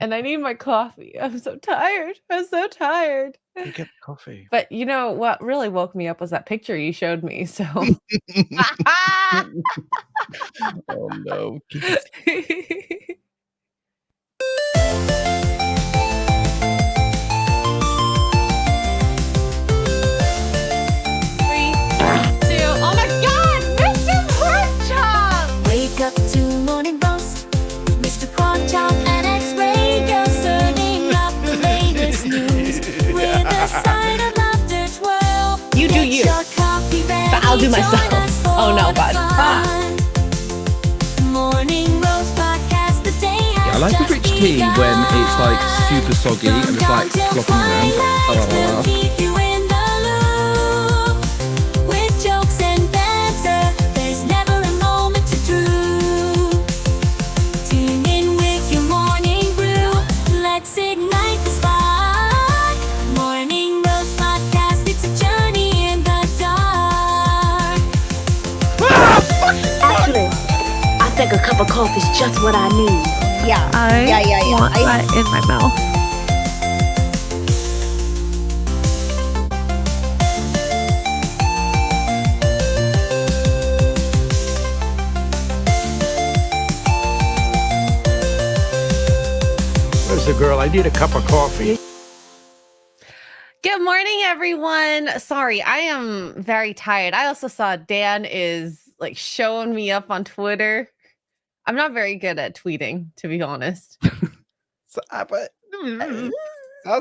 and I need my coffee. I'm so tired. I'm so tired. You get coffee. But you know what really woke me up was that picture you showed me. So. Oh no. Wake up to morning roast, Mr. Porkchop and Xray Girl serving up the latest news with a side of laughter twirl. You do you, but I'll do myself. Oh no, bud. Morning roast podcast, the day I like a rich tea when it's like super soggy and it's like flopping around. Keep you in the loop with jokes and banter. There's never a moment to drool. Tune in with your morning brew. Let's ignite the spark. Morning roast podcast. It's a journey in the dark. Actually, I think a cup of coffee is just what I need. Yeah. I want that in my mouth. Where's the girl? I need a cup of coffee. Good morning, everyone. Sorry, I am very tired. I also saw Dan is like showing me up on Twitter. I'm not very good at tweeting, to be honest. So, but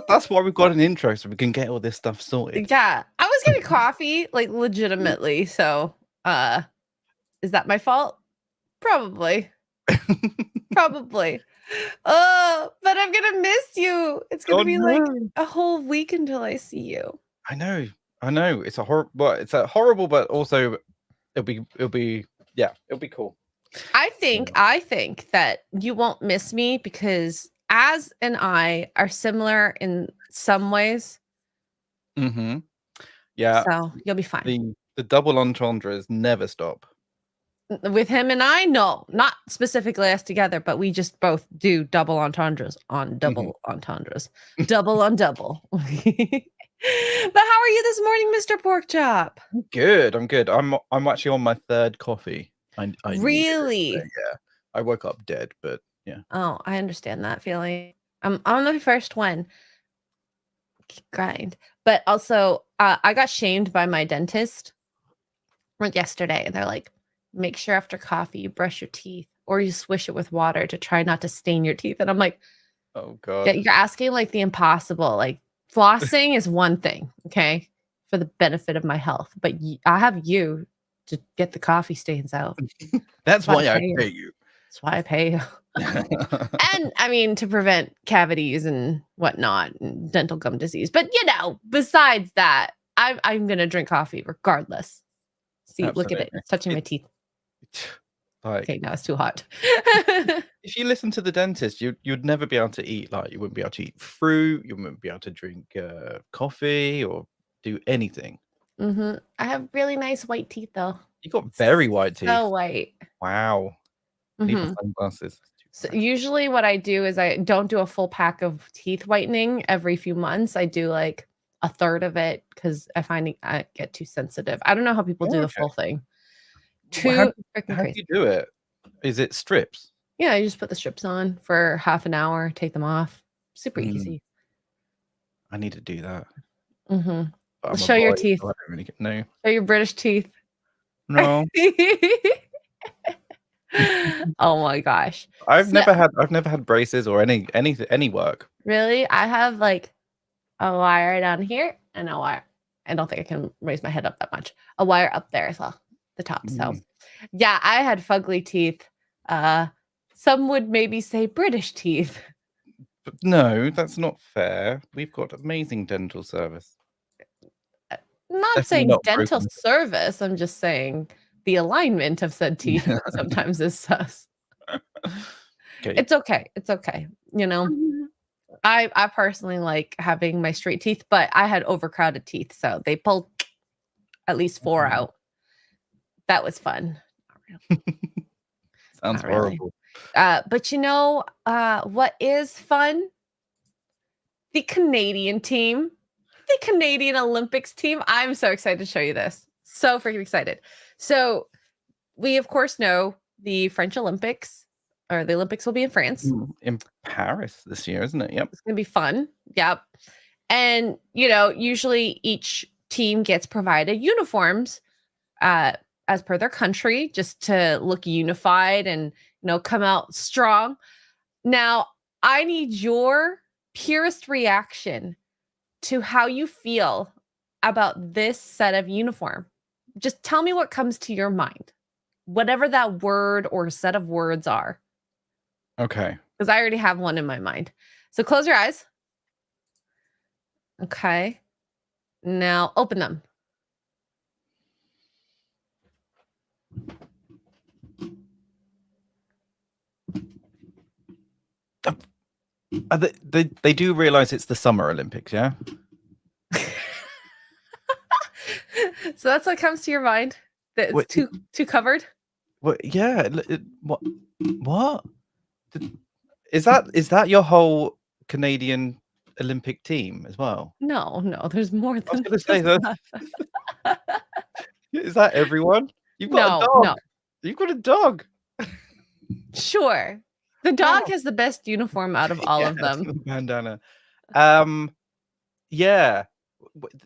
that's why we've got an intro, so we can get all this stuff sorted. Yeah, I was getting coffee, like legitimately. So, is that my fault? Probably. Probably. Oh, but I'm gonna miss you. It's gonna be like a whole week until I see you. I know. It's a horrible, but also it'll be cool. I think that you won't miss me because Az and I are similar in some ways. Mm-hmm. Yeah. So you'll be fine. The double entendres never stop. With him and I, no, not specifically us together, but we just both do double entendres on double entendres, double on double. But how are you this morning, Mr. Porkchop? I'm good. I'm actually on my third coffee. I really? Yeah. I woke up dead, but yeah. Oh, I understand that feeling. I'm on the first one. Grind. But also, I got shamed by my dentist yesterday. They're like, make sure after coffee you brush your teeth or you swish it with water to try not to stain your teeth. And I'm like, oh God. Yeah, you're asking like the impossible. Like flossing is one thing, okay, for the benefit of my health. But I have you to get the coffee stains out. That's why I pay you. That's why I pay you. And I mean, to prevent cavities and whatnot, and dental gum disease. But besides that, I'm gonna drink coffee regardless. See, Absolutely. Look at it. It's touching my teeth. Okay, now it's too hot. If you listen to the dentist, you'd never be able to eat. Like you wouldn't be able to eat fruit. You wouldn't be able to drink coffee or do anything. I have really nice white teeth, though. You got very white teeth. So white. Wow. Need the sunglasses. So usually, what I do is I don't do a full pack of teeth whitening every few months. I do like a third of it because I find I get too sensitive. I don't know how people do the full thing. How do you do it? Is it strips? Yeah, you just put the strips on for half an hour, take them off. Super easy. I need to do that. Show your teeth. So I don't really no. Show your British teeth. No. Oh my gosh. I've never had braces or any work. Really? I have like a wire down here and a wire. I don't think I can raise my head up that much. A wire up there as well, the top. So yeah, I had fugly teeth. Some would maybe say British teeth. But no, that's not fair. We've got amazing dental service. I'm not saying dental service. I'm just saying the alignment of said teeth sometimes is sus. Okay. It's okay. It's okay. I personally like having my straight teeth, but I had overcrowded teeth, so they pulled at least 4 out. That was fun. Sounds horrible. But what is fun? The Canadian team, the Canadian Olympics team. I'm so excited to show you this. So freaking excited. So we, of course, know the French Olympics, or the Olympics will be in France. In Paris this year, isn't it? Yep. It's going to be fun. Yep. And, usually each team gets provided uniforms as per their country, just to look unified and, come out strong. Now, I need your purest reaction to how you feel about this set of uniform. Just tell me what comes to your mind, whatever that word or set of words are. Okay. Because I already have one in my mind. So close your eyes. Okay. Now open them. They do realize it's the Summer Olympics, yeah? So that's what comes to your mind? That it's too covered? Well, yeah. What? Is that your whole Canadian Olympic team as well? No, there's more than I was going to say that. Is that everyone? You've got a dog. No. You've got a dog. Sure. The dog has the best uniform out of all of them. The bandana. Yeah.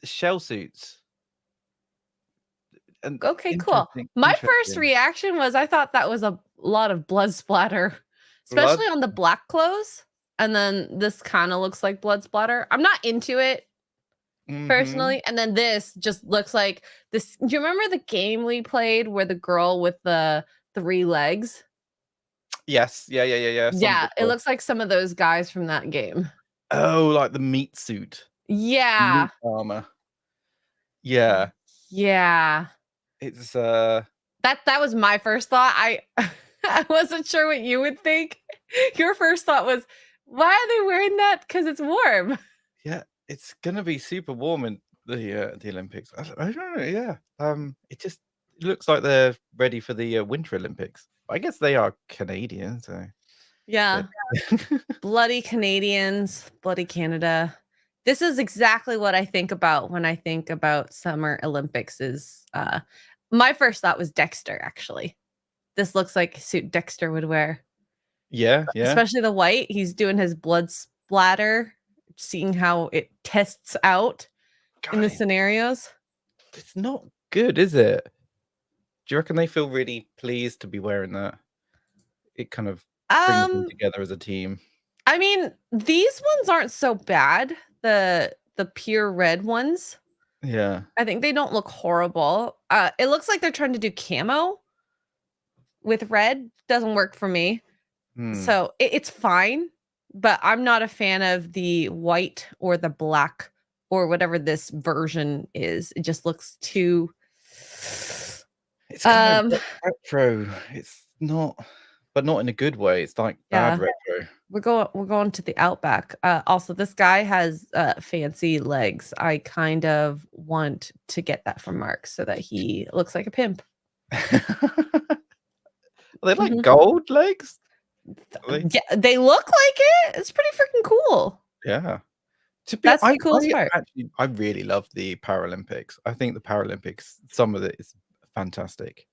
Shell suits. Okay, cool. My first reaction was I thought that was a lot of blood splatter, especially on the black clothes. And then this kind of looks like blood splatter. I'm not into it personally. And then this just looks like this. Do you remember the game we played where the girl with the 3 legs? Yes. Yeah. Yeah, it looks like some of those guys from that game. Oh, like the meat suit. Yeah. Meat armor. Yeah. Yeah. It's that was my first thought. I wasn't sure what you would think. Your first thought was, why are they wearing that? Because it's warm. Yeah, it's gonna be super warm in the Olympics. I don't know. Yeah. It just looks like they're ready for the Winter Olympics. I guess they are Canadian, so yeah. Bloody Canadians, bloody Canada. This is exactly what I think about when I think about Summer Olympics. Is my first thought was Dexter, actually. This looks like a suit Dexter would wear. Yeah. Especially the white. He's doing his blood splatter, seeing how it tests out in the scenarios. It's not good, is it? Do you reckon they feel really pleased to be wearing that? It kind of brings them together as a team. I mean, these ones aren't so bad. The pure red ones. Yeah. I think they don't look horrible. It looks like they're trying to do camo with red. Doesn't work for me. So it's fine, but I'm not a fan of the white or the black or whatever this version is. It just looks too... It's kind of retro. It's not, but not in a good way. It's like bad retro. We're going to the Outback. Also, this guy has fancy legs. I kind of want to get that from Mark so that he looks like a pimp. Are they like gold legs? Yeah, they look like it. It's pretty freaking cool. Yeah. That's the coolest part. Actually, I really love the Paralympics. I think the Paralympics, some of it is fantastic.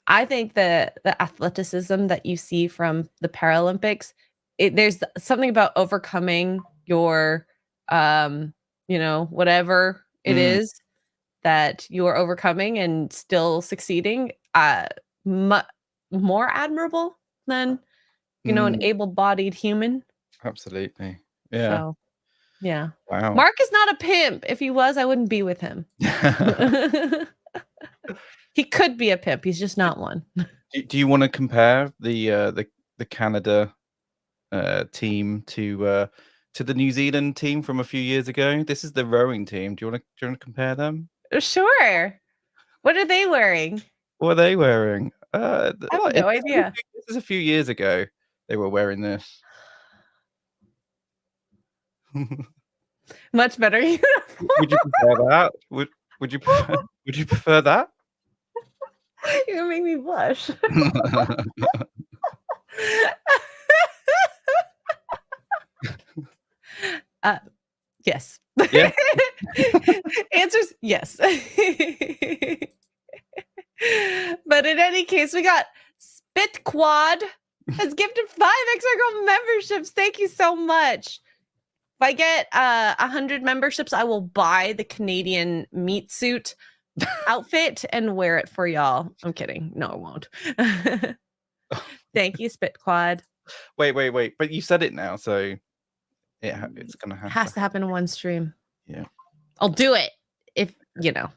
I think the athleticism that you see from the Paralympics, there's something about overcoming your, whatever it is that you're overcoming and still succeeding, more admirable than, an able-bodied human. Absolutely. Yeah. So, yeah. Wow. Mark is not a pimp. If he was, I wouldn't be with him. He could be a pimp. He's just not one. Do you want to compare the Canada team to the New Zealand team from a few years ago? This is the rowing team. Do you want to compare them? Sure. What are they wearing? What are they wearing? I have no idea. This is a few years ago. They were wearing this. Much better. Would you prefer that? Would you prefer that? You're gonna make me blush. Yes. Yeah. Answers yes. But in any case, we got Spit Quad has gifted 5 Xray Girl memberships. Thank you so much. If I get 100 memberships, I will buy the Canadian meat suit outfit and wear it for y'all. I'm kidding. No, I won't. Thank you, Spit Quad. Wait. But you said it now, so it's gonna happen. It has to happen in one stream. Yeah. I'll do it if yeah.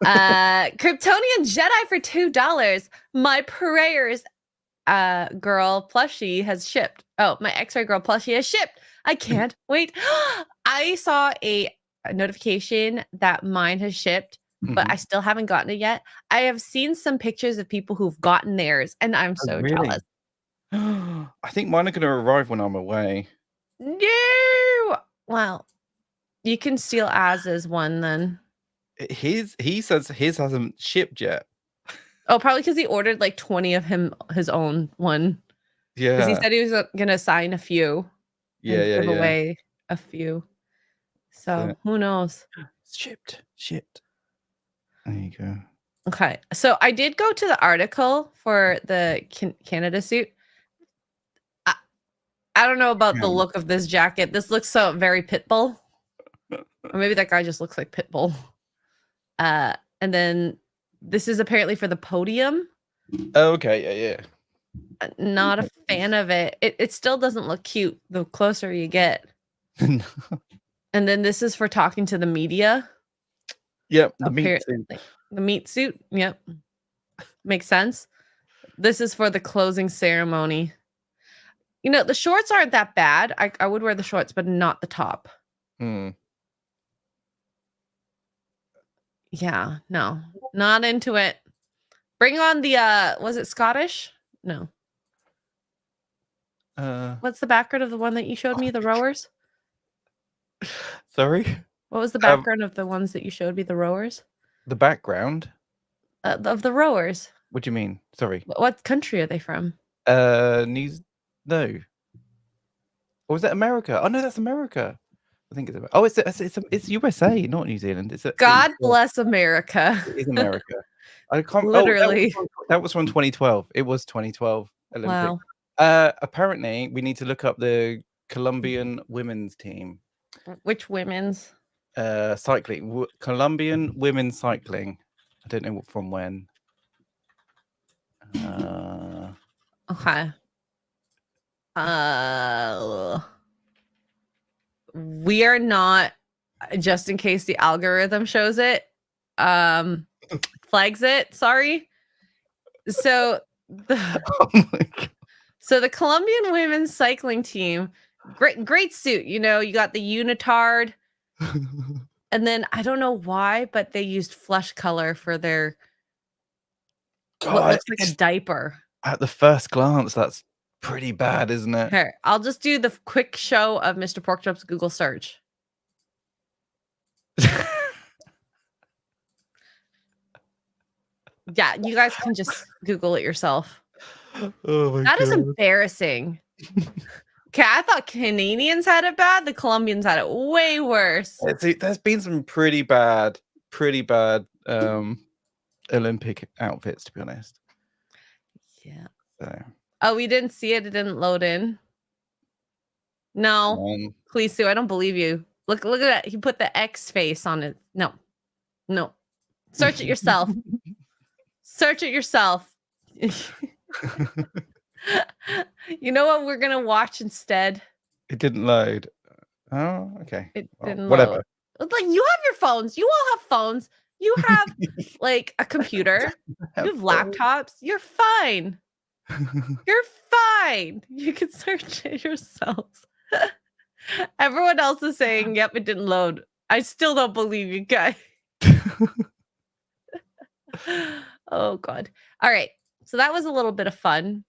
Kryptonian Jedi for $2. My prayers girl plushie has shipped. Oh, my Xray Girl plushie has shipped. I can't wait. I saw a notification that mine has shipped, but I still haven't gotten it yet. I have seen some pictures of people who've gotten theirs, and I'm so jealous. I think mine are going to arrive when I'm away. No. Well, you can steal Az's one then. He says his hasn't shipped yet. Oh, probably because he ordered like 20 of his own one. Yeah. Because he said he was going to sign a few. Yeah. Give away a few. So who knows? Shipped. There you go. Okay. So I did go to the article for the Canada suit. I don't know about the look of this jacket. This looks so very Pitbull. Or maybe that guy just looks like Pitbull. And then this is apparently for the podium. Oh, okay. Yeah. Not a fan of it. It still doesn't look cute the closer you get. And then this is for talking to the media. Yep. The meat suit. The meat suit. Yep. Makes sense. This is for the closing ceremony. You know, the shorts aren't that bad. I would wear the shorts, but not the top. Yeah, no. Not into it. Bring on the was it Scottish? No. What's the background of the one that you showed me, the rowers? Sorry? What was the background of the ones that you showed me, the rowers? The background? Of the rowers. What do you mean? Sorry. What country are they from? No. Or was that America? Oh no, that's America. I think it's oh, it's USA, not New Zealand. God bless America. It is America. I can't literally. That was from 2012. It was 2012 Olympics. Wow. Apparently, we need to look up the Colombian women's team. Which women's? Cycling. Colombian women's cycling. I don't know from when. Okay. We are not, just in case the algorithm shows it, flags it. Sorry. So the Colombian women's cycling team, great suit. You know, you got the unitard, and then I don't know why, but they used flesh color for their what looks like a diaper. At the first glance, that's pretty bad, isn't it? Here, I'll just do the quick show of Mr. Porkchop's Google search. Yeah, you guys can just Google it yourself. Oh my That God. is embarrassing. Okay, I thought Canadians had it bad. The Colombians had it way worse. There's been some pretty bad Olympic outfits, to be honest. Yeah. So. Oh, we didn't see it. It didn't load in. No, please, Sue. I don't believe you. Look at that. He put the X face on it. No. Search it yourself. Search it yourself. You know what we're gonna watch instead? It didn't load. Oh, okay. It didn't whatever. Load. Like, you have your phones. You all have phones. You have like a computer. You have laptops. You're fine. You're fine. You can search it yourselves. Everyone else is saying, yep, it didn't load. I still don't believe you guys. Oh, God. All right. So that was a little bit of fun.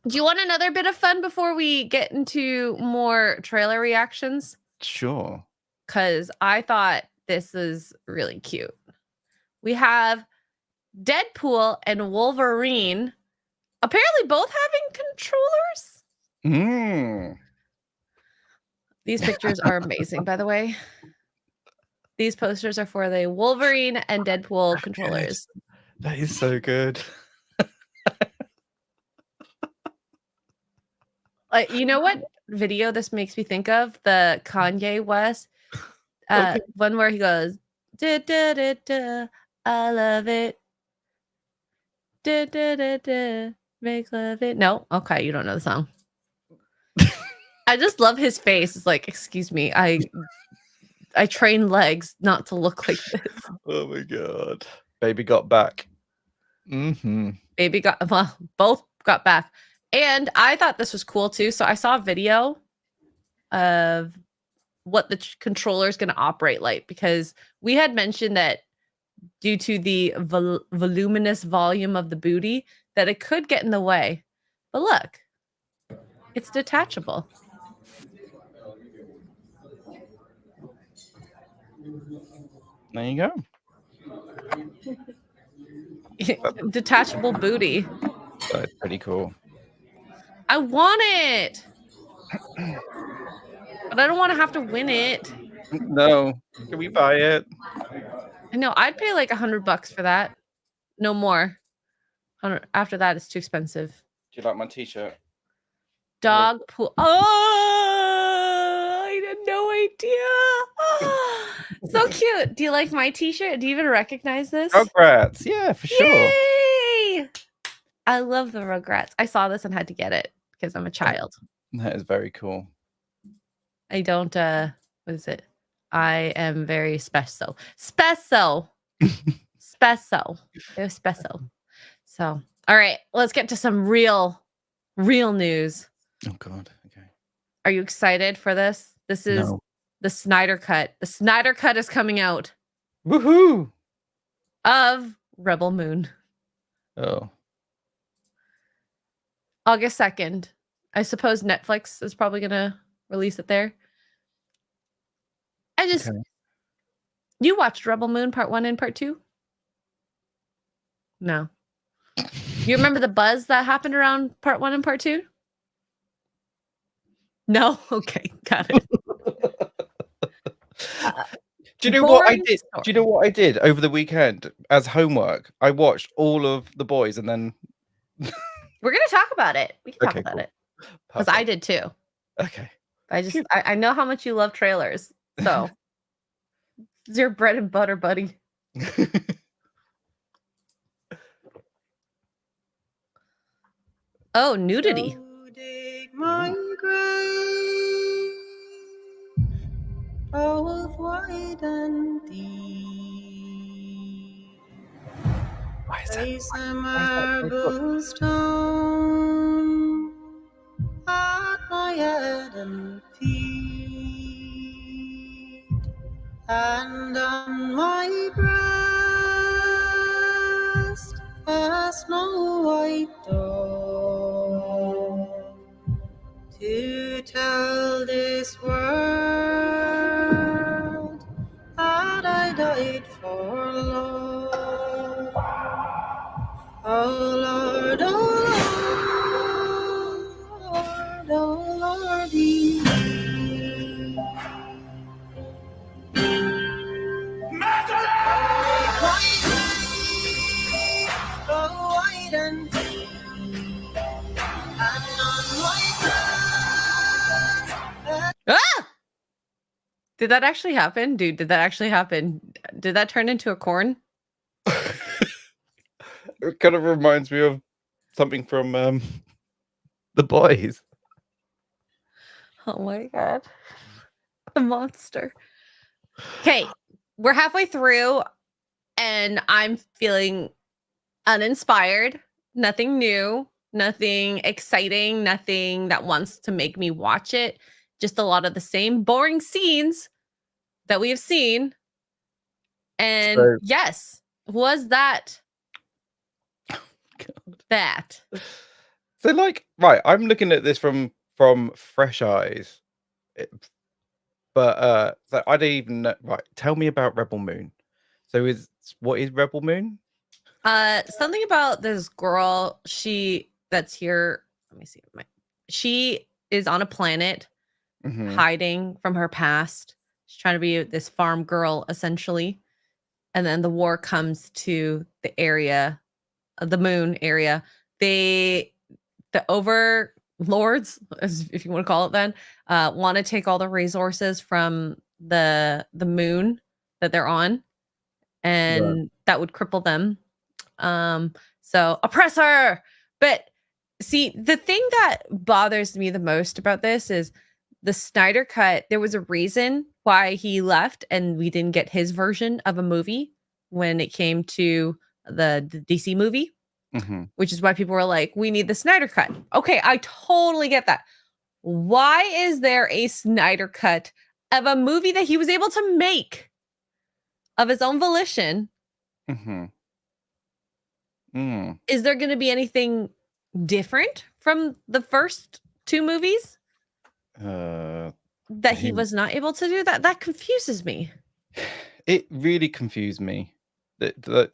Do you want another bit of fun before we get into more trailer reactions? Sure. Because I thought this is really cute. We have Deadpool and Wolverine apparently both having controllers. These pictures are amazing, by the way. These posters are for the Wolverine and Deadpool controllers. That is so good. You know what video this makes me think of? The Kanye West one where he goes, da, da, da, da, I love it. Da, da, da, da, make love it. No? Okay, you don't know the song. I just love his face. It's like, excuse me, I train legs not to look like this. Oh my god. Baby got back. Baby got, well, both got back. And I thought this was cool too. So I saw a video of what the controller is going to operate like, because we had mentioned that due to the voluminous volume of the booty, that it could get in the way. But look, it's detachable. There you go. Detachable booty. That's pretty cool. I want it, but I don't want to have to win it. No, can we buy it? I know, I'd pay like $100 for that. No more. After that, it's too expensive. Do you like my t-shirt? Dog pool. Oh, I had no idea. So cute. Do you like my t-shirt? Do you even recognize this? Rugrats. Yeah, for sure. Yay! I love the Rugrats. I saw this and had to get it because I'm a child. That is very cool. I don't, what is it? I am very special. Special. Special. It was special. So, all right, let's get to some real news. Oh God. Okay. Are you excited for this? This is the Snyder Cut. The Snyder Cut is coming out. Woohoo! Of Rebel Moon. Oh. August 2nd. I suppose Netflix is probably going to release it there. You watched Rebel Moon Part 1 and Part 2? No. You remember the buzz that happened around Part 1 and Part 2? No? Okay, got it. Do you know what I did? Do you know what I did over the weekend as homework? I watched all of The Boys and then... We're going to talk about it. We can talk about it. Because I did too. Okay. I know how much you love trailers. So it's your bread and butter, buddy. Oh, nudity. My grave, both wide and deep. Place a marble stone at my head and feet, and on my breast a snow white dove, to tell this world that I died for love. Oh Lord, oh Lord, oh Lordy. Ah! Did that actually happen? Dude, did that actually happen? Did that turn into a corn? It kind of reminds me of something from The Boys. Oh my God. The monster. Okay, we're halfway through and I'm feeling uninspired. Nothing new, nothing exciting, nothing that wants to make me watch it. Just a lot of the same boring scenes that we have seen. And yes, was that that? So like, right, I'm looking at this from fresh eyes. But so I don't even know. Right, tell me about Rebel Moon. So what is Rebel Moon? Something about this girl, that's here. Let me see. She is on a planet hiding from her past. She's trying to be this farm girl, essentially. And then the war comes to the area, the moon area. The overlords, if you want to call it then, want to take all the resources from the moon that they're on, and that would cripple them. So oppress her. But see, the thing that bothers me the most about this is the Snyder cut. There was a reason why he left and we didn't get his version of a movie when it came to the DC movie, which is why people were like, we need the Snyder cut. Okay, I totally get that. Why is there a Snyder cut of a movie that he was able to make of his own volition? Is there going to be anything different from the first two movies that he was not able to do? That confuses me. It really confused me.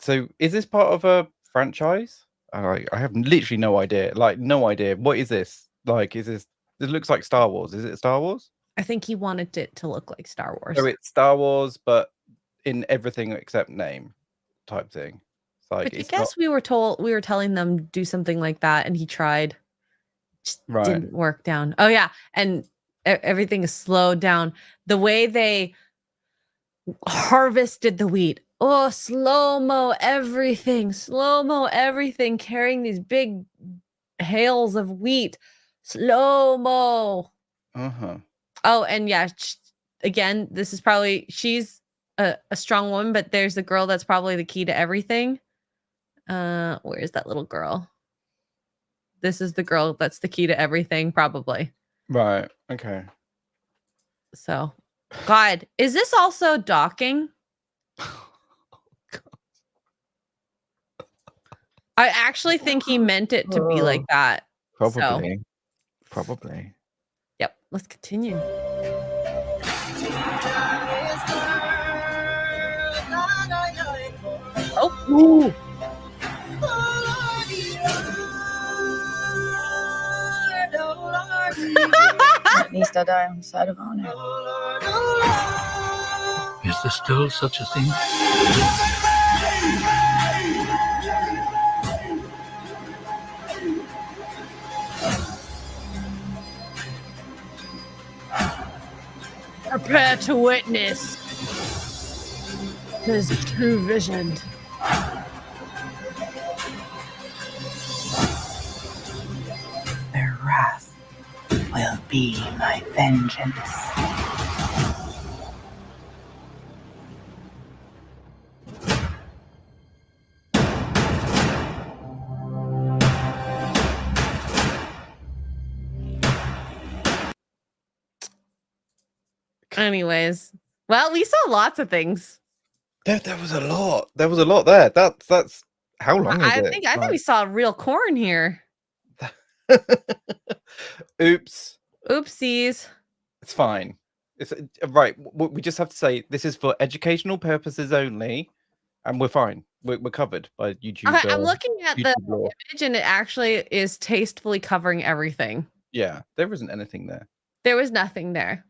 So is this part of a franchise? I have literally no idea. Like, no idea. What is this? Like, is this? It looks like Star Wars. Is it Star Wars? I think he wanted it to look like Star Wars. So it's Star Wars, but in everything except name, type thing. Like, but I guess we were telling them do something like that, and he tried. Just didn't work down. Oh yeah, and everything is slowed down. The way they harvested the wheat. Oh, slow-mo everything, carrying these big hails of wheat. Slow-mo. Oh, and yeah, again, this is probably, she's a strong woman, but there's the girl that's probably the key to everything. Where is that little girl? This is the girl that's the key to everything, probably. Right. Okay. So, God, is this also docking? I actually think he meant it to be like that. Probably. So. Probably. Yep. Let's continue. Oh. Ooh. At least I die on the side of honor. Is there still such a thing? Prepare to witness his true vision. Their wrath will be my vengeance. Anyways, well, we saw lots of things. There was a lot. There was a lot there. That's how long is it? I think we saw real corn here. Oops. Oopsies. It's fine. It's right. We just have to say this is for educational purposes only, and we're fine. We're covered by YouTube. Okay, I'm looking at the image, and it actually is tastefully covering everything. Yeah, there isn't anything there. There was nothing there.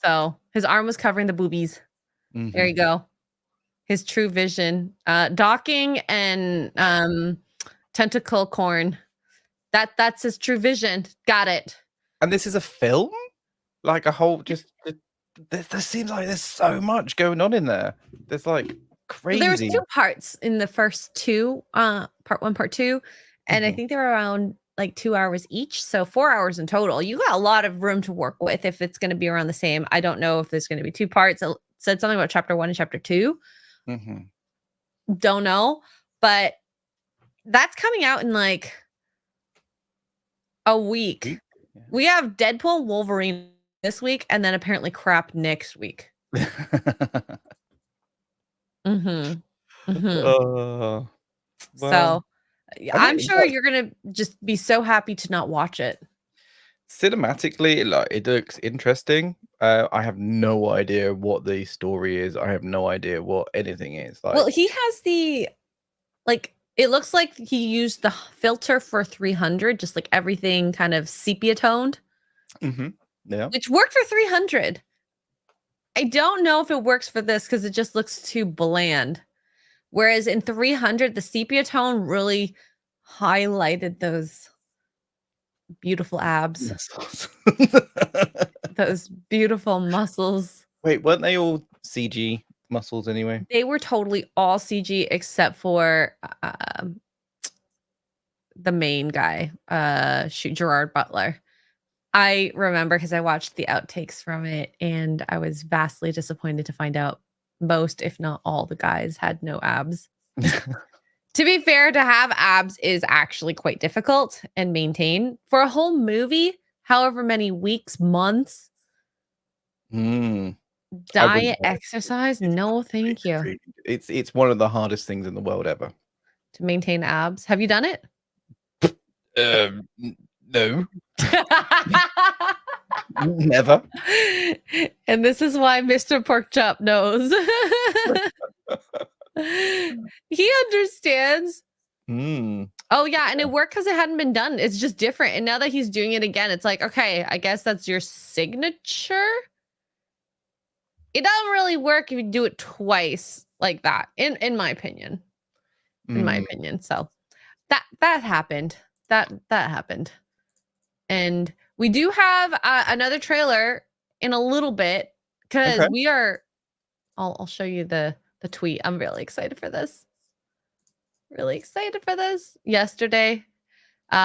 So his arm was covering the boobies. There you go. His true vision. Docking and tentacle corn. That's his true vision. Got it. And this is a film? Like a whole there seems like there's so much going on in there. There's like crazy. There was two parts in the first two, part 1, part 2, and I think they were around like 2 hours each, so 4 hours in total. You got a lot of room to work with if it's going to be around the same. I don't know if there's going to be 2 parts. It said something about chapter 1 and chapter 2. Don't know, but that's coming out in like a week. Yeah. We have Deadpool and Wolverine this week, and then apparently crap next week. So I'm sure you're gonna just be so happy to not watch it. Cinematically, it looks interesting. I have no idea what the story is. I have no idea what anything is. Well, he has the it looks like he used the filter for 300, just like everything kind of sepia toned. Yeah. which worked for 300. I don't know if it works for this because it just looks too bland. Whereas in 300, the sepia tone really highlighted those beautiful abs, Muscles. those beautiful muscles. Wait, weren't they all CG muscles anyway? They were totally all CG except for the main guy, Gerard Butler. I remember because I watched the outtakes from it, and I was vastly disappointed to find out most, if not all, the guys had no abs. To be fair, to have abs is actually quite difficult and maintain for a whole movie, however many weeks, months. Diet, exercise, no, thank you. It's one of the hardest things in the world ever. To maintain abs. Have you done it? No. Never. And this is why Mr. Porkchop knows. He understands. Oh yeah, and it worked because it hadn't been done. It's just different. And now that he's doing it again, it's like, okay, I guess that's your signature. It doesn't really work if you do it twice like that, in my opinion. In my opinion. So that happened. That happened. And we do have another trailer in a little bit because we are. I'll show you the tweet. I'm really excited for this. Really excited for this. Yesterday,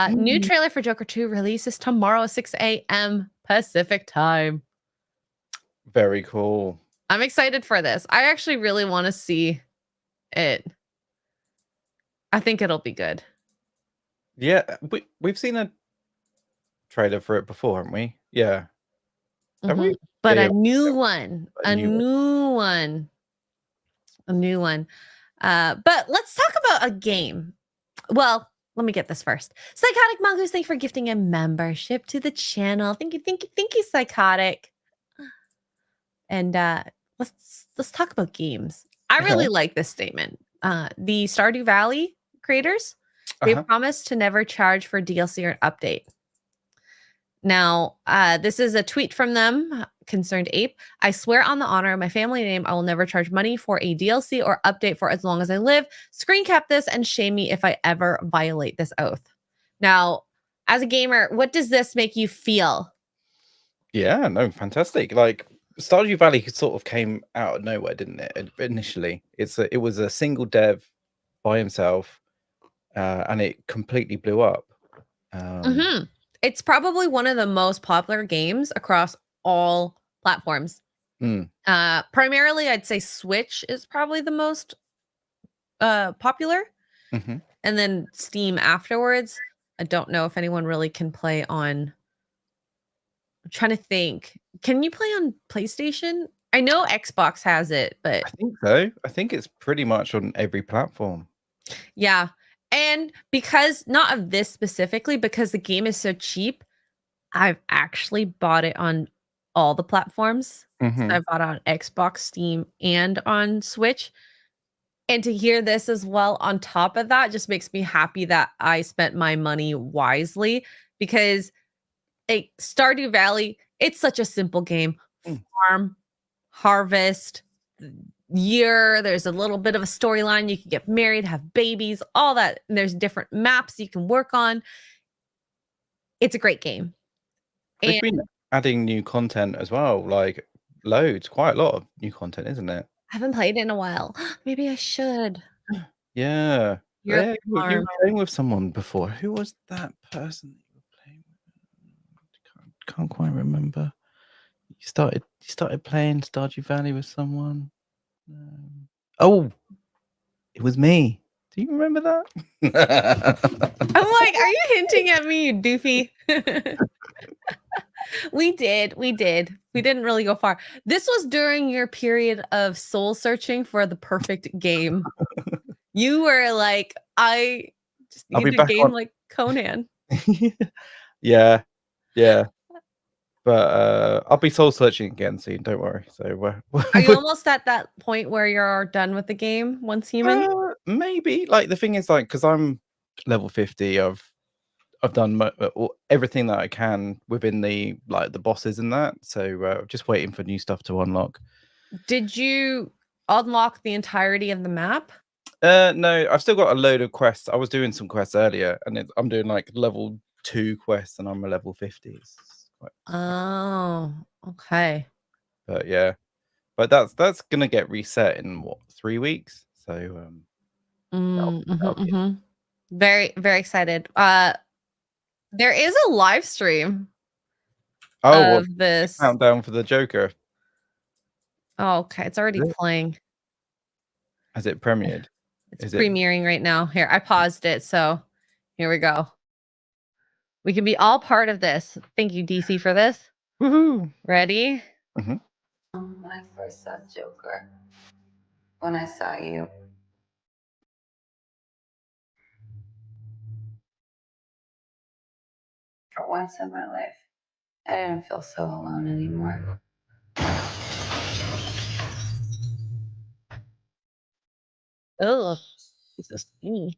new trailer for Joker 2 releases tomorrow, 6 a.m. Pacific time. Very cool. I'm excited for this. I actually really want to see it. I think it'll be good. Yeah, we've seen a trailer for it before, haven't we? Yeah. Have we? But Yeah, a new one. A new one. But let's talk about a game. Well, let me get this first. Psychotic Mongoose, thank you for gifting a membership to the channel. Thank you, Psychotic. And let's talk about games. I really like this statement. The Stardew Valley creators, they promised to never charge for DLC or an update. Now, this is a tweet from them, Concerned Ape. I swear on the honor of my family name, I will never charge money for a DLC or update for as long as I live. Screen cap this and shame me if I ever violate this oath. Now, as a gamer, what does this make you feel? Yeah, no, fantastic. Like Stardew Valley sort of came out of nowhere, didn't it? Initially, it was a single dev by himself, and it completely blew up. It's probably one of the most popular games across all platforms. Primarily, I'd say Switch is probably the most popular, and then Steam afterwards. I don't know if anyone really can play on. I'm trying to think. Can you play on PlayStation? I know Xbox has it, but I think so. I think it's pretty much on every platform. Yeah. And because not of this specifically, because the game is so cheap, I've actually bought it on all the platforms. So I bought it on Xbox, Steam, and on Switch. And to hear this as well on top of that just makes me happy that I spent my money wisely, because Stardew Valley, it's such a simple game. Farm, harvest, year, there's a little bit of a storyline. You can get married, have babies, all that. And there's different maps you can work on. It's a great game. They've been adding new content as well, like quite a lot of new content, isn't it? I haven't played it in a while. Maybe I should. Yeah. You were playing with someone before. Who was that person that you were playing with? Can't quite remember. You started playing Stardew Valley with someone. Oh, it was me. Do you remember that? I'm like, are you hinting at me, you doofy? We did. We didn't really go far. This was during your period of soul searching for the perfect game. You were like, I just need a game like Conan. Yeah. But I'll be soul searching again soon. Don't worry. So are you almost at that point where you're done with the game once human? Maybe. Like the thing is, like, because I'm level 50, I've done everything that I can within the bosses and that. So just waiting for new stuff to unlock. Did you unlock the entirety of the map? No, I've still got a load of quests. I was doing some quests earlier, and I'm doing like level 2 quests, and I'm a level 50. Oh, okay. But yeah, but that's gonna get reset in what, 3 weeks? So that'll be very, very excited. There is a live stream well, of this. countdown for the Joker. Oh, okay. It's already Is it? playing. Has it premiered? It's premiering right now. Here, I paused it, so here we go. We can be all part of this. Thank you, DC, for this. Woohoo! Ready? Mhm. When I first saw Joker, when I saw you, for once in my life, I didn't feel so alone anymore. Oh, it's so skinny.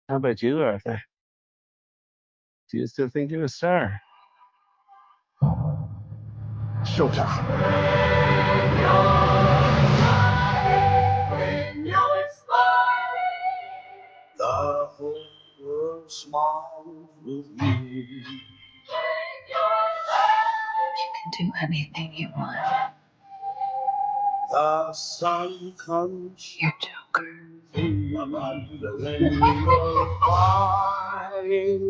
How about you, Arthur? Do you still think you're a star? Showtime. The whole world smiles with me. You can do anything you want. The sun comes. You're Joker. The rainbow flying.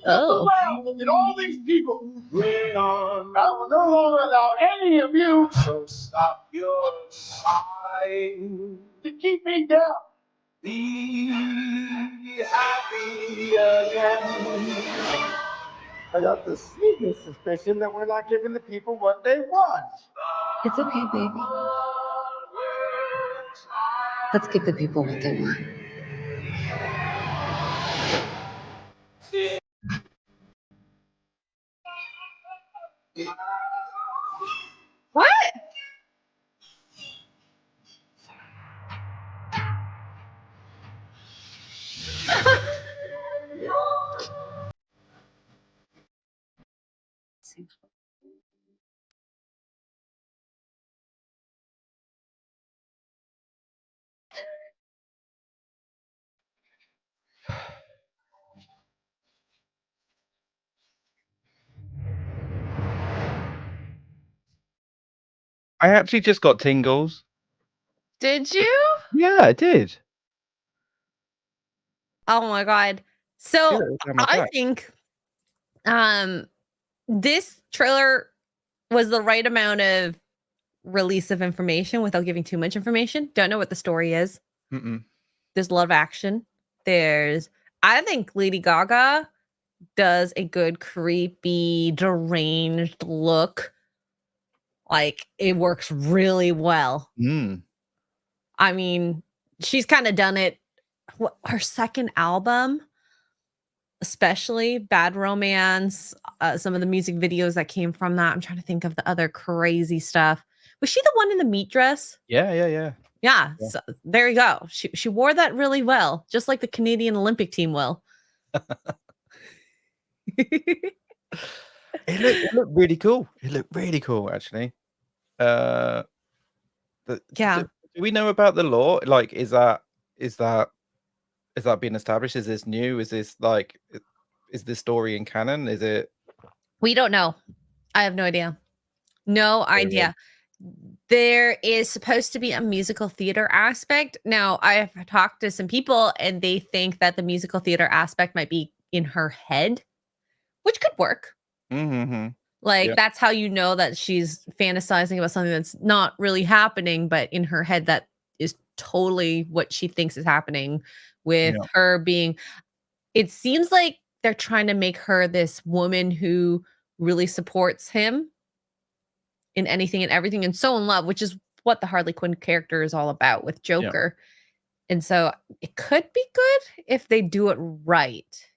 Oh. Well, look at all these people. Bring on. I will no longer allow any of you. So stop your sighing. To keep me down. Be happy again. I got the sneaking suspicion that we're not giving the people what they want. It's okay, baby. Let's give the people what they want. What? I actually just got tingles. Did you? Yeah, I did. Oh my god. So Yeah, it was down my I back. think this trailer was the right amount of release of information without giving too much information. Don't know what the story is. Mm-mm. There's a lot of action. I think Lady Gaga does a good creepy, deranged look. Like it works really well. Mm. I mean, she's kind of done it. Her second album, especially Bad Romance, some of the music videos that came from that. I'm trying to think of the other crazy stuff. Was she the one in the meat dress? Yeah. Yeah. So there you go. She wore that really well, just like the Canadian Olympic team will. It looked really cool. It looked really cool, actually. Yeah. Do we know about the lore? Like, is that being established? Is this new? Is this like, is this story in canon? Is it? We don't know. I have no idea. No idea. There is supposed to be a musical theater aspect. Now, I've talked to some people and they think that the musical theater aspect might be in her head, which could work. Mm-hmm. Like, that's how you know that she's fantasizing about something that's not really happening, but in her head, that is totally what she thinks is happening with her being. It seems like they're trying to make her this woman who really supports him in anything and everything and so in love, which is what the Harley Quinn character is all about with Joker. And so it could be good if they do it right.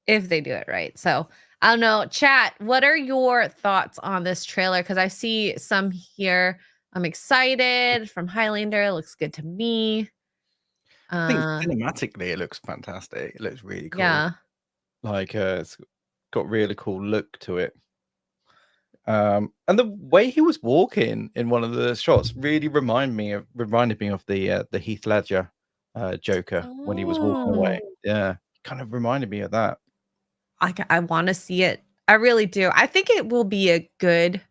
If they do it right. So I don't know. Chat, what are your thoughts on this trailer? Because I see some here. I'm excited from Highlander. It looks good to me. I think cinematically it looks fantastic. It looks really cool. Yeah. Like it's got really cool look to it. And the way he was walking in one of the shots really reminded me of the Heath Ledger Joker when he was walking away. Yeah, kind of reminded me of that. I want to see it. I really do. I think it will be a good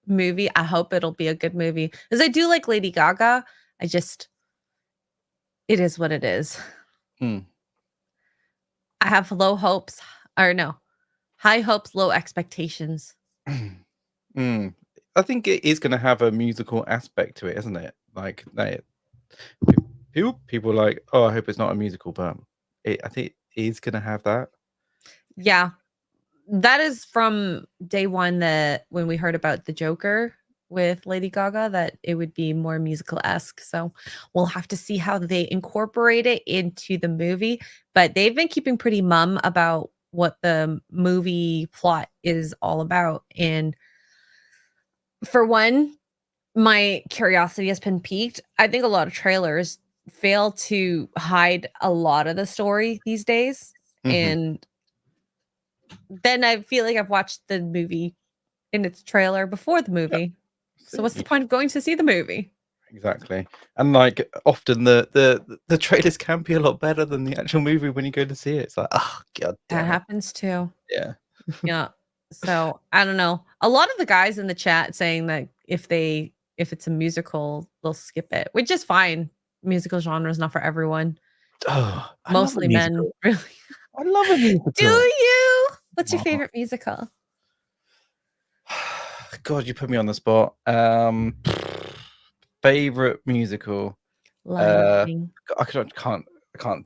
movie. I hope it'll be a good movie because I do like Lady Gaga. It is what it is. I have low hopes, or no, high hopes, low expectations. I think it is going to have a musical aspect to it, isn't it? Like people are like, oh, I hope it's not a musical, but I think it is going to have that. Yeah, that is from day one. That when we heard about the Joker with Lady Gaga, that it would be more musical-esque. So we'll have to see how they incorporate it into the movie. But they've been keeping pretty mum about what the movie plot is all about. And for one, my curiosity has been piqued. I think a lot of trailers fail to hide a lot of the story these days. And then I feel like I've watched the movie in its trailer before the movie. So what's the point of going to see the movie? Exactly. And like often the trailers can be a lot better than the actual movie when you go to see it. It's like, oh god damn That it. happens too. Yeah. Yeah. So I don't know. A lot of the guys in the chat saying that if it's a musical, they'll skip it, which is fine. Musical genre is not for everyone. Oh, Mostly men, really. I love a musical. Do you? What's your favorite musical? God, you put me on the spot. Favorite musical. Lion I can't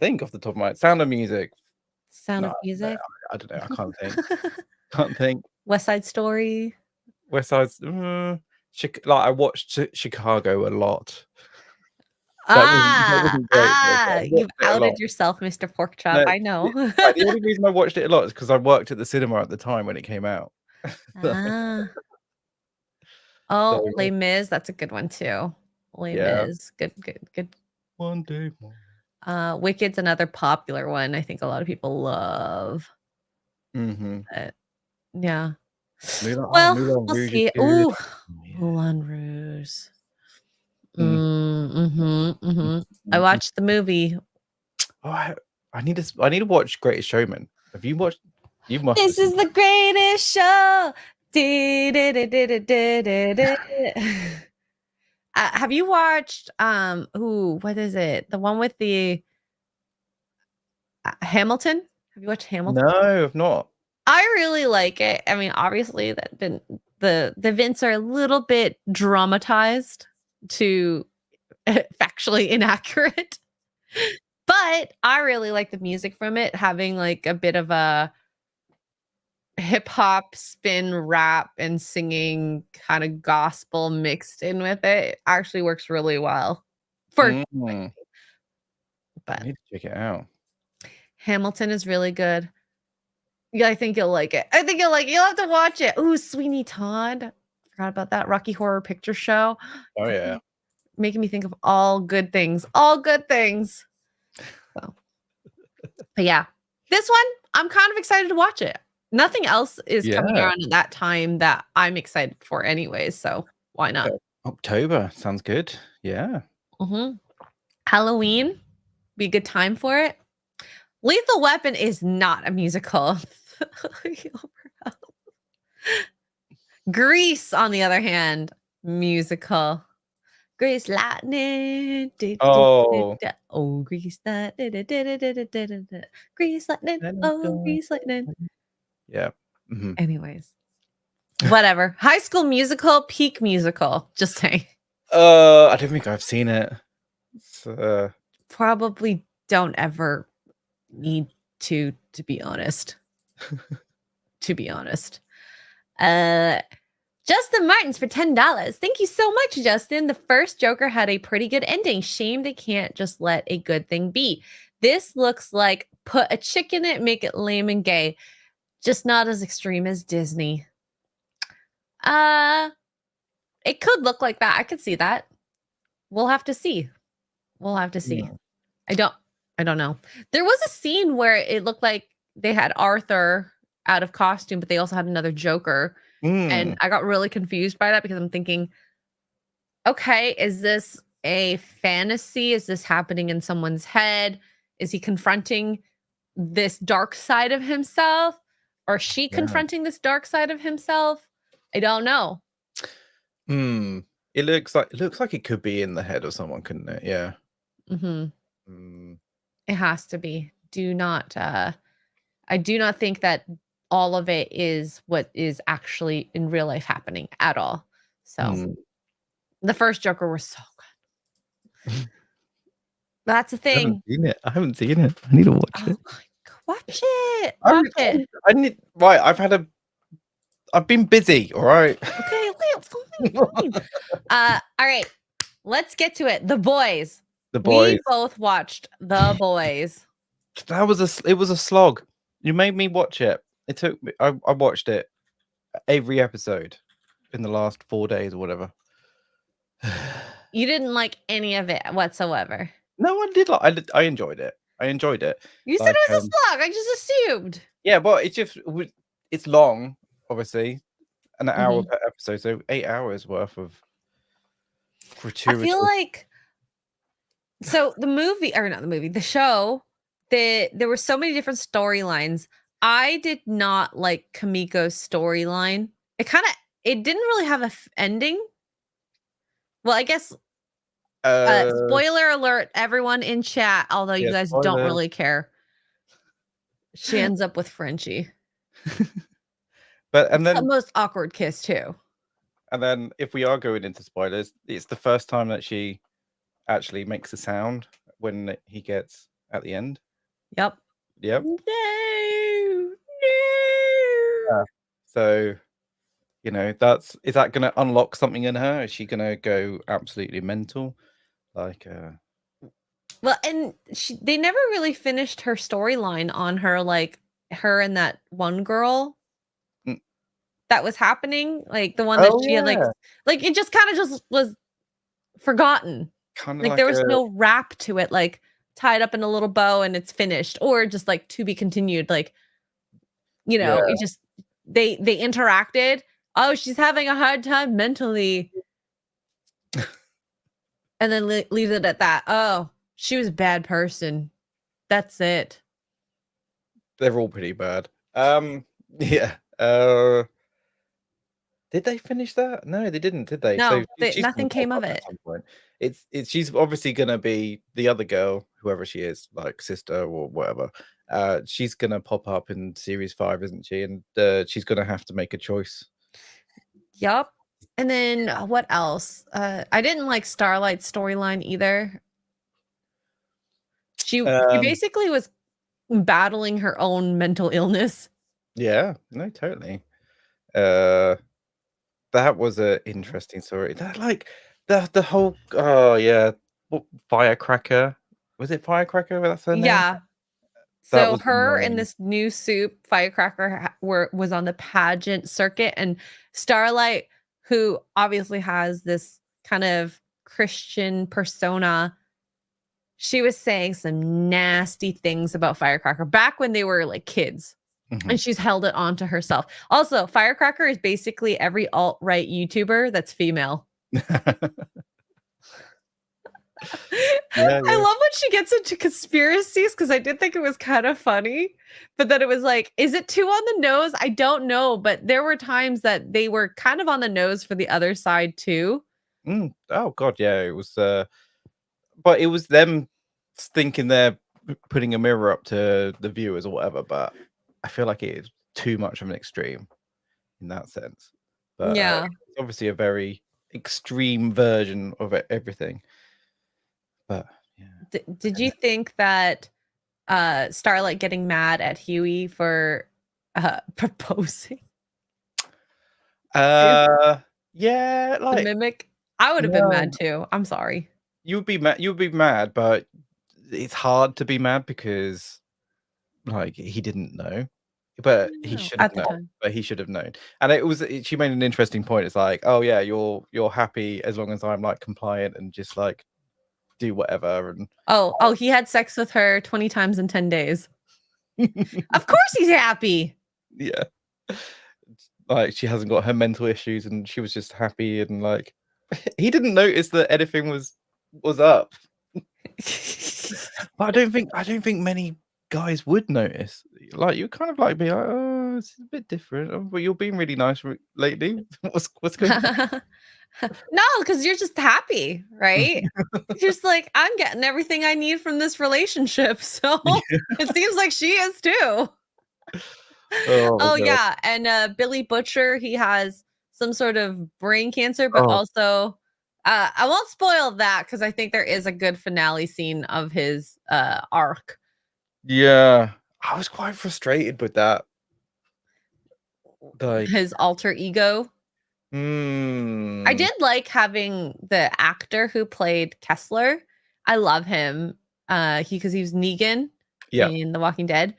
think off the top of my head. Sound of Music. Sound of Music. I don't know. I can't think. Can't think. West Side Story. West Side. Like I watched Chicago a lot. You've outed yourself, Mr. Porkchop. I know. The only reason I watched it a lot is because I worked at the cinema at the time when it came out. Oh, Les Mis, that's a good one too. Les Mis, good. One day more. Wicked's another popular one. I think a lot of people love. But, yeah. Well, we'll see. Ooh, Moulin Rouge. I watched the movie. Oh, I need to watch Greatest Showman. Have you watched? You must. This is the greatest show. Have you watched what is it? The one with the Hamilton? Have you watched Hamilton? No, I've not. I really like it. I mean, obviously the events are a little bit dramatized to factually inaccurate. But I really like the music from it, having like a bit of a hip hop spin rap and singing kind of gospel mixed in with it. It actually works really well for but I need to check it out. Hamilton is really good. Yeah, I think you'll like it. You'll have to watch it. Ooh, Sweeney Todd. Forgot about that. Rocky Horror Picture Show. Oh yeah. Making me think of all good things. All good things. So, but yeah, this one, I'm kind of excited to watch it. Nothing else is coming around at that time that I'm excited for anyways, so why not? October sounds good. Yeah. Halloween, be a good time for it. Lethal Weapon is not a musical. Grease, on the other hand, musical. Grease lightning. Oh, Grease lightning. Grease lightning. Oh, Grease lightning. Yeah. Anyways, whatever. High School Musical, peak musical. Just saying. I don't think I've seen it. Probably don't ever need to be honest. To be honest. Justin Martins for $10. Thank you so much, Justin. The first Joker had a pretty good ending. Shame they can't just let a good thing be. This looks like put a chick in it, make it lame and gay. Just not as extreme as Disney. It could look like that. I could see that. We'll have to see. We'll have to see. Yeah. I don't know. There was a scene where it looked like they had Arthur out of costume, but they also had another Joker. And I got really confused by that because I'm thinking, okay, is this a fantasy? Is this happening in someone's head? Is he confronting this dark side of himself? Or she confronting this dark side of himself? I don't know. It looks like it could be in the head of someone, couldn't it? Yeah. It has to be. I do not think that all of it is what is actually in real life happening at all. So the first Joker was so good. That's a thing. I haven't seen it. I need to watch it. Watch it. Watch it. I need I've been busy, all right. Okay, fine. All right. Let's get to it. The Boys. We both watched The Boys. It was a slog. You made me watch it. It took me. I watched it every episode in the last 4 days or whatever. You didn't like any of it whatsoever. No, I did. I enjoyed it. You said it was a slog. I just assumed. Yeah, but it's long, obviously, an hour per episode, so 8 hours worth of gratuity. I feel like so the show. There were so many different storylines. I did not like Kamiko's storyline. It didn't really have a ending. Well, I guess spoiler alert, everyone in chat, although you guys don't really care. She ends up with Frenchie. And then the most awkward kiss too. And then if we are going into spoilers, it's the first time that she actually makes a sound when he gets at the end. Yep. No. Yeah. So, is that going to unlock something in her? Is she going to go absolutely mental? Well, and they never really finished her storyline on her, like her and that one girl that was happening, like the one that she had, like it just kind of just was forgotten. Like there was no wrap to it, like tied up in a little bow and it's finished, or just like to be continued. Like, it just they interacted. Oh, she's having a hard time mentally, and then leave it at that. Oh, she was a bad person. That's it. They're all pretty bad. Yeah. Did they finish that? No, they didn't, did they? No, nothing came of it. She's obviously gonna be the other girl, whoever she is, like sister or whatever. She's gonna pop up in series 5, isn't she? And she's gonna have to make a choice. Yup. And then what else? I didn't like Starlight's storyline either. She basically was battling her own mental illness. Yeah, no, totally. That was an interesting story. That the whole Firecracker. Was it Firecracker? That's her name? Yeah. So her in this new suit, Firecracker, was on the pageant circuit, and Starlight, who obviously has this kind of Christian persona, she was saying some nasty things about Firecracker back when they were like kids. And she's held it on to herself. Also, Firecracker is basically every alt-right YouTuber that's female. Yeah. I love when she gets into conspiracies, because I did think it was kind of funny, but then it was like, is it too on the nose? I don't know, but there were times that they were kind of on the nose for the other side too. Oh god, yeah, it was but it was them thinking they're putting a mirror up to the viewers or whatever, but I feel like it is too much of an extreme in that sense. But yeah, it's obviously a very extreme version of everything. But yeah. Did you think that Starlight getting mad at Huey for proposing? Yeah, The like mimic. I would have been no, mad too. I'm sorry. you would be mad. You would be mad, but it's hard to be mad because like he didn't know, but he No, should have at the known. time. But he should have known. And she made an interesting point. It's like, oh yeah, you're happy as long as I'm like compliant and just like do whatever. And Oh, he had sex with her 20 times in 10 days. Of course he's happy. yeah, like she hasn't got her mental issues, and she was just happy. And like he didn't notice that anything was up. But I don't think many guys would notice. Like you kind of like be like, oh, it's a bit different. Oh, but you're being really nice lately. What's going on? No, because you're just happy, right? You're just like, I'm getting everything I need from this relationship. So it seems like she is too. Oh, my Oh God. yeah. And Billy Butcher, he has some sort of brain cancer, but Oh. also I won't spoil that because I think there is a good finale scene of his arc. Yeah, I was quite frustrated with that. Like, His alter ego. I did like having the actor who played Kessler. I love him. Because he was Negan Yeah. in The Walking Dead,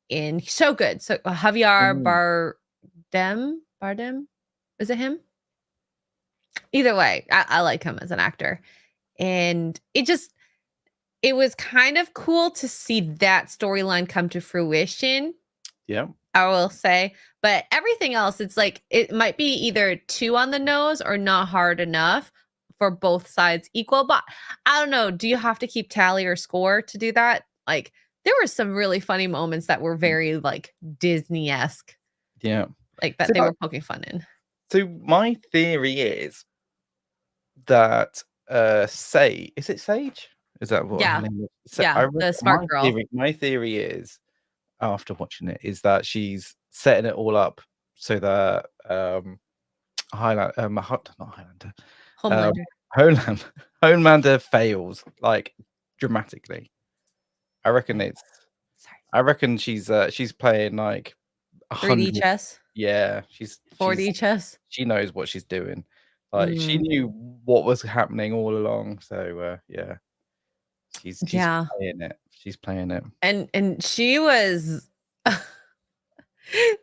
and he's so good. So Javier Bardem, is it him? Either way, I like him as an actor, and it was kind of cool to see that storyline come to fruition. Yeah. I will say, but everything else, it's like it might be either too on the nose or not hard enough for both sides equal. But I don't know. Do you have to keep tally or score to do that? Like there were some really funny moments that were very like Disney-esque, Yeah. like that So they were poking fun in. So my theory is that is it Sage? Is that what Yeah. her name is? So Yeah, the smart girl. My theory is, after watching it, is that she's setting it all up so that not Highlander. Homelander. Homelander fails like dramatically. I reckon Sorry. I reckon she's playing like 3D 100. chess, Yeah, she's 4D chess. she knows what she's doing. Like she knew what was happening all along. So yeah, she's Yeah. playing it. She's playing it. And she was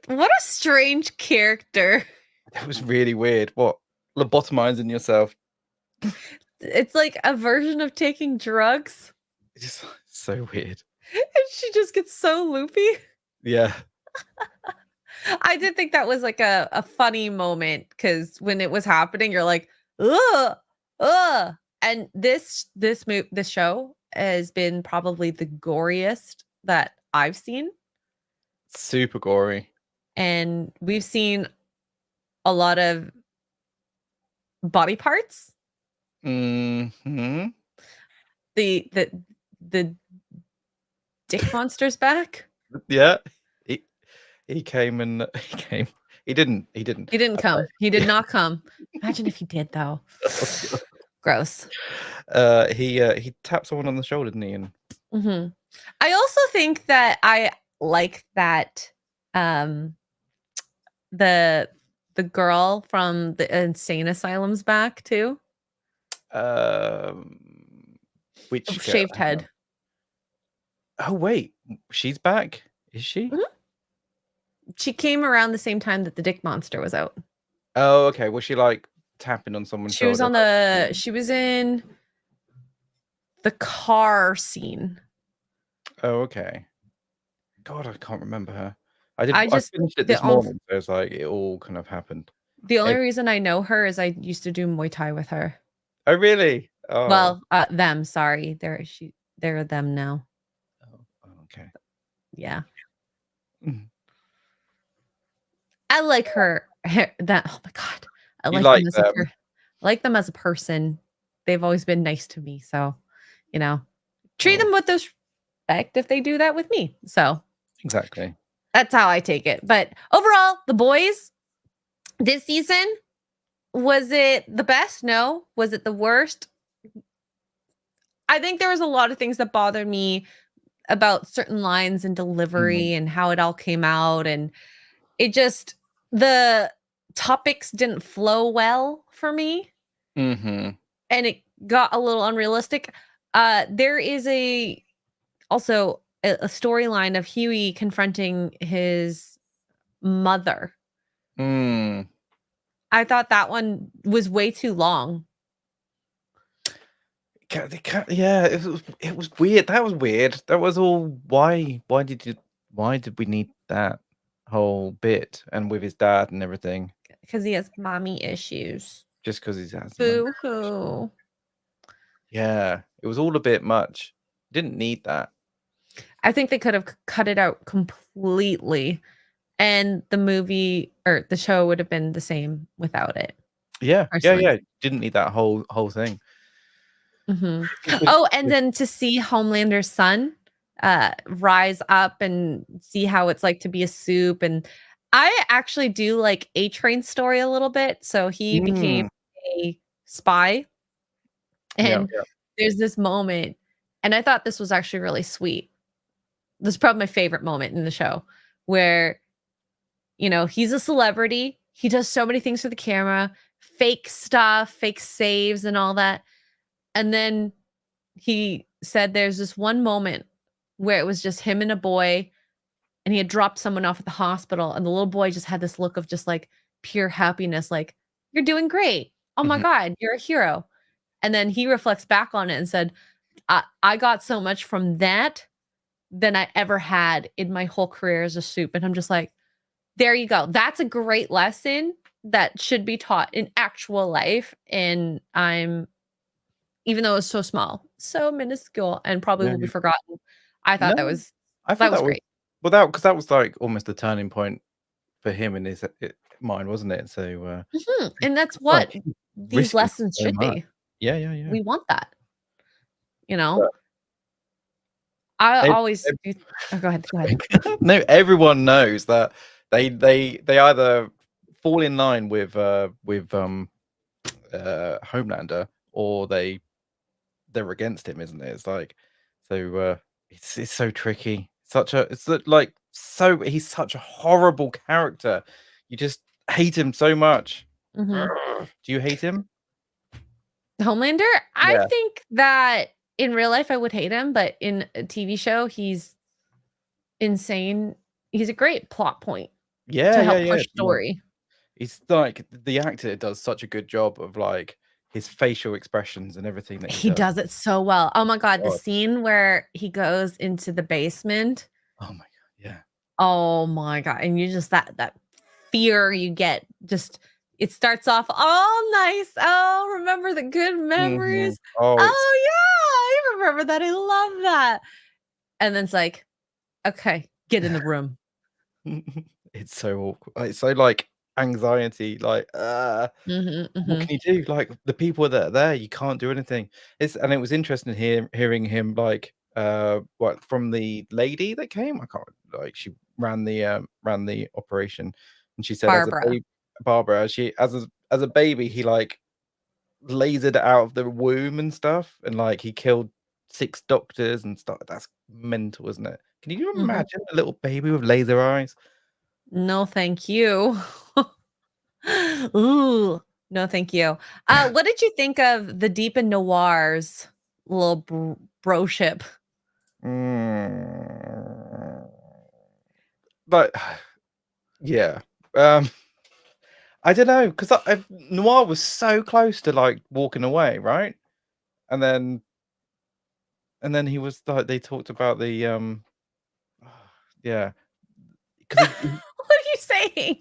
what a strange character. That was really weird. What, lobotomizing yourself? It's like a version of taking drugs. It's just so weird. And she just gets so loopy. Yeah. I did think that was like a funny moment because when it was happening, you're like, ugh, ugh. And this show has been probably the goriest that I've seen. Super gory. And we've seen a lot of body parts. Mm-hmm. The dick monster's back. Yeah. He came and he came. He didn't come. He did not come. Imagine if he did though. Gross. He tapped someone on the shoulder, didn't he? And I also think that I like that the girl from the insane asylum's back too. Which shaved head. Oh wait, she's back. Is she? Mm-hmm. She came around the same time that the dick monster was out. Oh, okay. Was she like tapping on someone's shoulder? She was in the car scene. Oh, okay. God, I can't remember her. I finished it this morning, so it's like it all kind of happened. The only reason I know her is I used to do Muay Thai with her. Oh, really? Oh. Well, them. Sorry, they're them now. Oh, okay. Yeah. I like her. That oh my god, I like them. I like them as a person. They've always been nice to me, so treat them with respect if they do that with me. So exactly, that's how I take it. But overall, The Boys this season, was it the best? No. Was it the worst? I think there was a lot of things that bothered me about certain lines and delivery and how it all came out, and it just the topics didn't flow well for me. Mm-hmm. And it got a little unrealistic. There is also a storyline of Huey confronting his mother. Mm. I thought that one was way too long. Yeah, it was weird. That was weird. That was all. Why did we need that whole bit and with his dad and everything? Because he has mommy issues. Just because he's has Boo hoo. Yeah, it was all a bit much. Didn't need that. I think they could have cut it out completely, and the movie or the show would have been the same without it. Yeah, personally. yeah. Didn't need that whole thing. Mm-hmm. Oh, and then to see Homelander's son rise up and see how it's like to be a soup. And I actually do like A-Train's story a little bit. So he became a spy. And there's this moment, and I thought this was actually really sweet. This is probably my favorite moment in the show where, he's a celebrity. He does so many things for the camera, fake stuff, fake saves and all that. And then he said there's this one moment where it was just him and a boy, and he had dropped someone off at the hospital, and the little boy just had this look of just like pure happiness, like, you're doing great. Oh my God, you're a hero. And then he reflects back on it and said, I got so much from that than I ever had in my whole career as a soup. And I'm just like, there you go. That's a great lesson that should be taught in actual life. And even though it was so small, so minuscule, and probably will be forgotten, I thought that was great. Well, because that was like almost the turning point for him in his mind, wasn't it? So, and that's what these lessons should be. Yeah. We want that. I always do. Oh, go ahead. No, everyone knows that they either fall in line with Homelander, or they're against him, isn't it? It's like, so it's so tricky. He's such a horrible character. You just hate him so much. Do you hate him? Homelander? Yeah. I think that in real life I would hate him, but in a TV show he's insane. He's a great plot point to help push story. He's like, the actor does such a good job of like his facial expressions and everything that he does it so well. Oh my God, the scene where he goes into the basement. Oh my God, yeah. Oh my God, and you just that fear you get, just it starts off all nice. Oh, remember the good memories. Oh yeah, I remember that. I love that. And then it's like, okay, get in the room. It's so awkward. It's so like anxiety, like what can you do? Like, the people that are there, you can't do anything. And it was interesting hearing him like from the lady that came. I can't, like, she ran the operation, and she said Barbara, she as a baby, he like lasered out of the womb and stuff, and like he killed 6 doctors and stuff. That's mental, isn't it? Can you imagine a little baby with laser eyes? No, thank you. Ooh, no, thank you. What did you think of the Deep and Noir's little broship? But yeah, I don't know, because Noir was so close to like walking away, right? And then he was like, they talked about the yeah. What are you saying?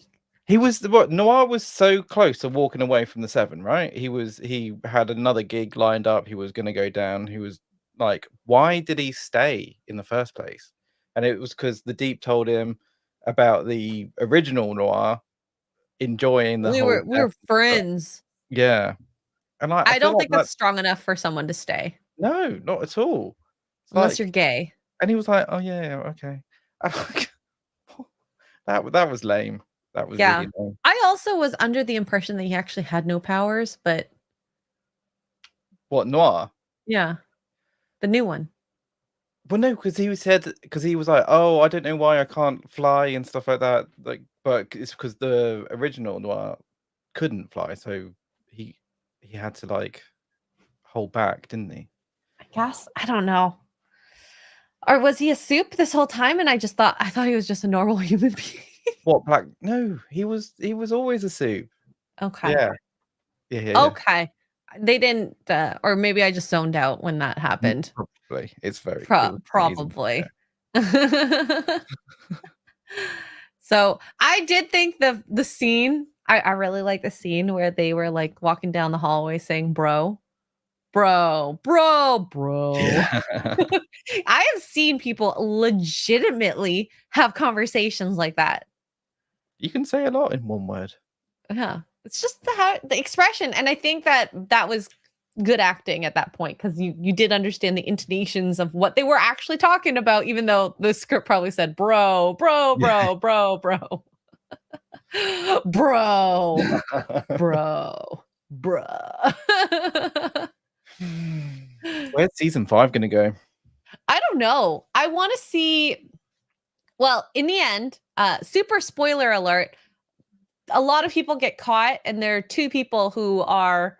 Noir was so close to walking away from the 7, right? He had another gig lined up. He was going to go down. He was like, why did he stay in the first place? And it was because the Deep told him about the original Noir enjoying the whole. We were friends. Yeah, and I don't think that's strong enough for someone to stay. No, not at all. Unless you're gay. And he was like, "Oh yeah, okay." That was lame. That was really lame. I also was under the impression that he actually had no powers, but what, Noir? Yeah, the new one. Well, no, because he was like, "Oh, I don't know why I can't fly and stuff like that." Like, but it's because the original Noir couldn't fly, so he had to like hold back, didn't he? I guess. I don't know. Or was he a soup this whole time? And I thought he was just a normal human being. What black? No, he was always a soup. Okay. Yeah. Okay. They didn't, or maybe I just zoned out when that happened. Probably. It was amazing. Probably. Yeah. So I did think the scene, I really like the scene where they were like walking down the hallway saying, bro. Yeah. I have seen people legitimately have conversations like that. You can say a lot in one word. Yeah. It's just the expression. And I think that was good acting at that point, because you did understand the intonations of what they were actually talking about, even though the script probably said bro. Where's season 5 gonna go? I don't know. I want to see. Well, in the end, super spoiler alert, a lot of people get caught, and there are 2 people who are,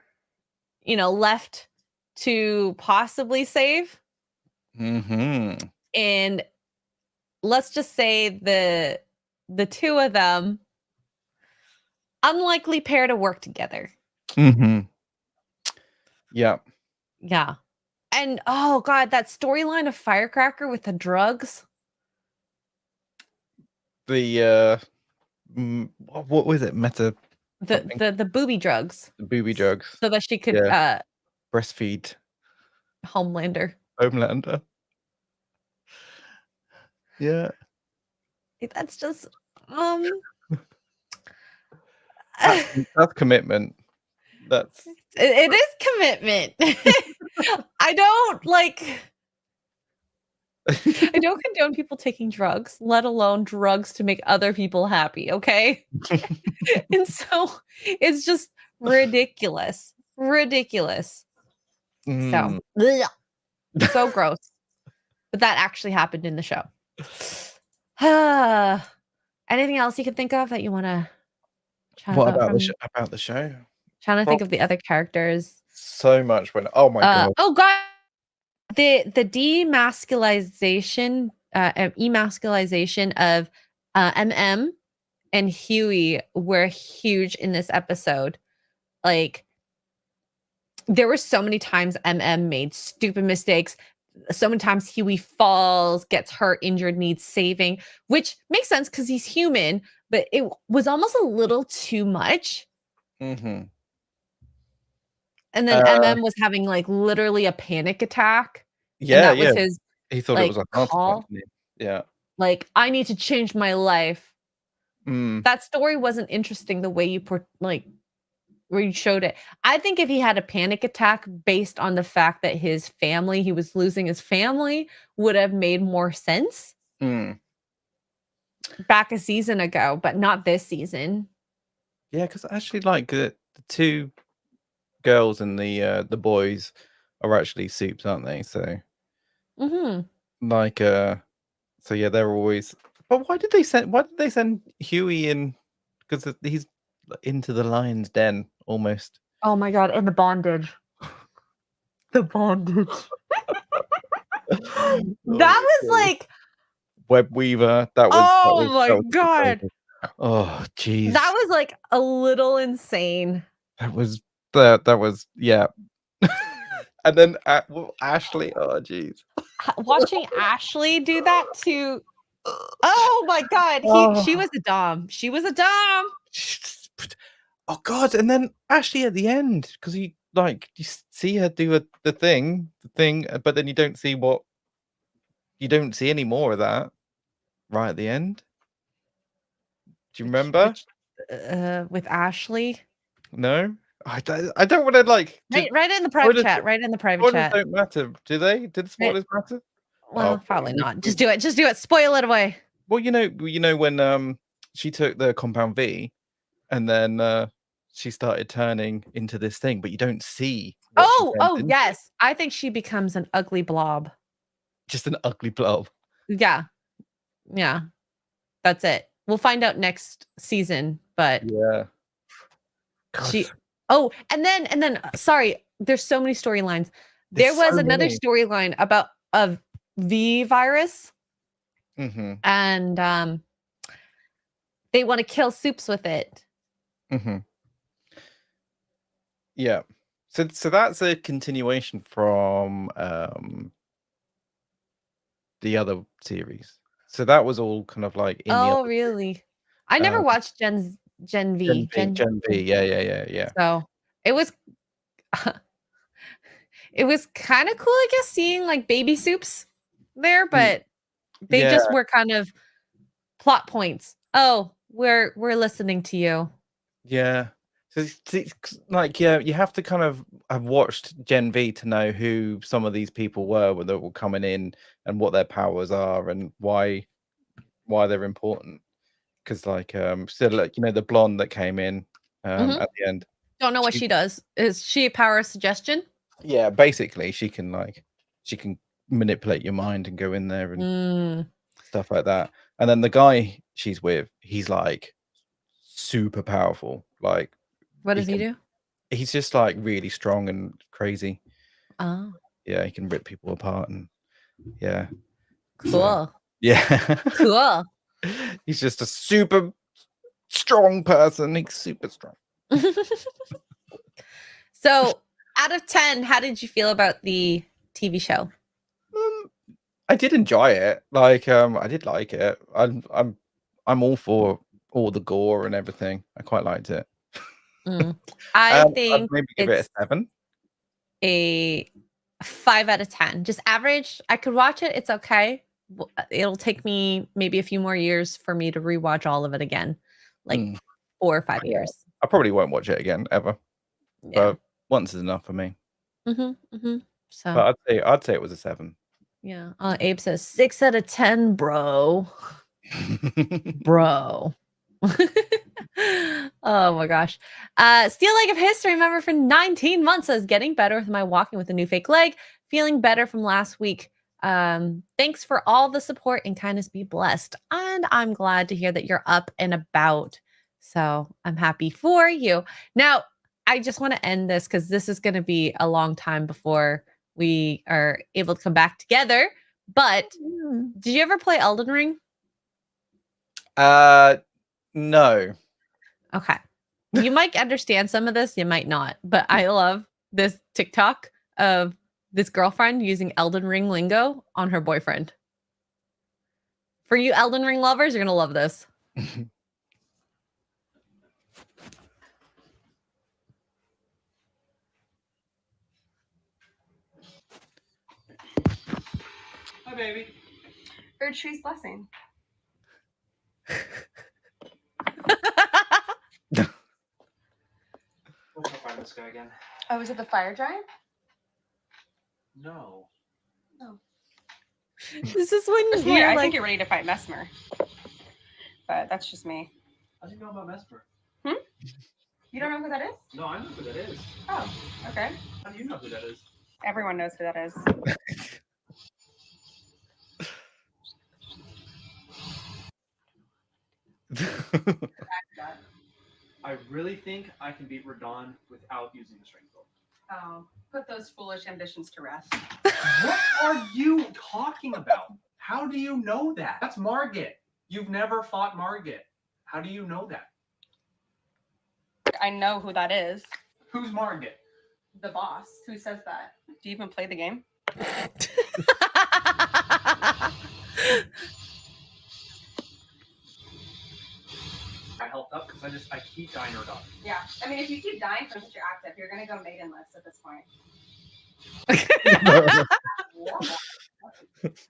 left to possibly save. Mm-hmm. And let's just say the 2 of them, unlikely pair to work together. Mm-hmm. Yeah. Yeah. And oh god, that storyline of Firecracker with the drugs. The what was it? The booby drugs. The booby drugs. So that she could breastfeed Homelander. Yeah. That's just that's commitment. it is commitment. I don't condone people taking drugs, let alone drugs to make other people happy, okay? And so it's just ridiculous. So, so gross. But that actually happened in the show. Anything else you can think of that you want to chat What about? About the show? Trying to think of the other characters. So much oh my god. Oh god. The demasculization, emasculization of MM and Huey were huge in this episode. Like, there were so many times MM made stupid mistakes. So many times Huey falls, gets hurt, injured, needs saving, which makes sense because he's human, but it was almost a little too much. Mm-hmm. And then MM was having like literally a panic attack. Yeah, and that was his he thought like, it was a call. Yeah. Like, I need to change my life. Mm. That story wasn't interesting the way you where you showed it. I think if he had a panic attack based on the fact that he was losing his family, would have made more sense. Back a season ago, but not this season. Yeah, because actually, like the 2 girls and the boys are actually soups, aren't they? So, like, so yeah, they're always. But why did they send Huey in? Because he's into the lion's den almost. Oh my god! And the bondage. The bondage. That was like Web Weaver. Oh my god! Oh jeez. That was like a little insane. That was yeah. And then Ashley. Oh jeez. Watching Ashley do that to. Oh my god! She was a dom. She was a dom. Oh god! And then Ashley at the end, because you see her do the thing, but then you don't see any more of that right at the end. Do you remember? With Ashley? No, I don't want to like. Write it in the private chat. Write it in the private chat. Don't matter, do they? Did the spoilers matter? Well, probably not. Just do it. Just do it. Spoil it away. Well, you know when she took the compound V, and then she started turning into this thing, but you don't see. Oh, yes. I think she becomes an ugly blob. Just an ugly blob. Yeah. Yeah. That's it. We'll find out next season, but Yeah. she and then sorry, there's so many storylines. There There's was so another many. storyline about a V virus, Mm-hmm. and they want to kill Soups with it. Mm-hmm. Yeah. So that's a continuation from the other series. So that was all kind of like in the Oh, other really? I never um, watched Gen V. Gen V. Yeah. So it was it was kind of cool, I guess, seeing like baby Soups there, but they Yeah. just were kind of plot points. Oh, we're listening to you. Yeah. So like, yeah, you have to kind of have watched Gen V to know who some of these people were that were coming in and what their powers are and why they're important. Because like so like, you know, the blonde that came in at the end. Don't know what she does. Is she a power suggestion? Yeah, basically she can manipulate your mind and go in there and stuff like that. And then the guy she's with, he's like super powerful. Like, What does he do? He's just like really strong and crazy. Oh, Yeah, he can rip people apart and yeah. cool. So, yeah. Cool. He's just a super strong person. He's super strong. So, out of 10, how did you feel about the TV show? I did enjoy it. Like, I did like it. I'm all for all the gore and everything. I quite liked it. I I'd think maybe give it a 7. A 5 out of 10. Just average. I could watch it. It's okay. It'll take me maybe a few more years for me to rewatch all of it again, like 4 or 5 years. I probably won't watch it again ever. Yeah. But once is enough for me. So, but I'd say it was a 7. yeah. Abe says 6 out of 10, bro. Bro. Oh my gosh. Steel Leg of History member for 19 months says getting better with my walking with a new fake leg, feeling better from last week. Thanks for all the support and kindness. Be blessed. And I'm glad to hear that you're up and about. So I'm happy for you. Now, I just want to end this because this is going to be a long time before we are able to come back together. But did you ever play Elden Ring? No. Okay. You might understand some of this, you might not. But I love this TikTok of this girlfriend using Elden Ring lingo on her boyfriend. For you Elden Ring lovers, you're going to love this. Hi, baby. Bird tree's blessing. We'll go find this guy again. Oh, is it the fire giant? No. No. This is when I you're like, think you're ready to fight Mesmer. But that's just me. How do you know about Mesmer? You don't know who that is? No, I know who that is. Oh, okay. How do you know who that is? Everyone knows who that is. I really think I can beat Radon without using the strength bow. Oh, put those foolish ambitions to rest. What are you talking about? How do you know that? That's Margit. You've never fought Margit. How do you know that? I know who that is. Who's Margit? The boss. Who says that? Do you even play the game? I helped up because I keep dying or dog. Yeah. I mean, if you keep dying from such your active, you're going to go maidenless at this point.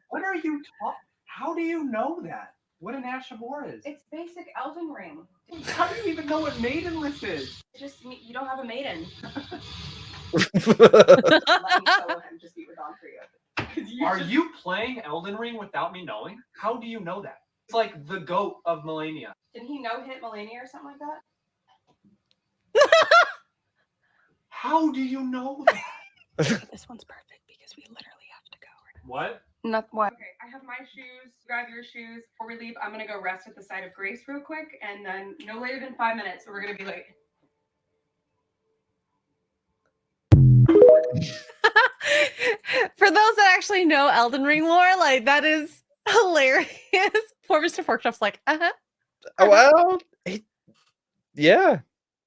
What are you talking? How do you know that? What an Ashamor is? It's basic Elden Ring. How do you even know what maidenless is? Just you don't have a maiden. Let me solo him. Just beat Radon for you. Are you playing Elden Ring without me knowing? How do you know that? It's like the goat of Melania. Didn't he no-hit Melania or something like that? How do you know that? This one's perfect because we literally have to go. What? Not what? Okay, I have my shoes. Grab your shoes. Before we leave, I'm gonna go rest at the side of Grace real quick, and then no later than 5 minutes, or we're gonna be late. For those that actually know Elden Ring lore, like that is hilarious. Poor Mr. Porkchop's like, Oh well, yeah.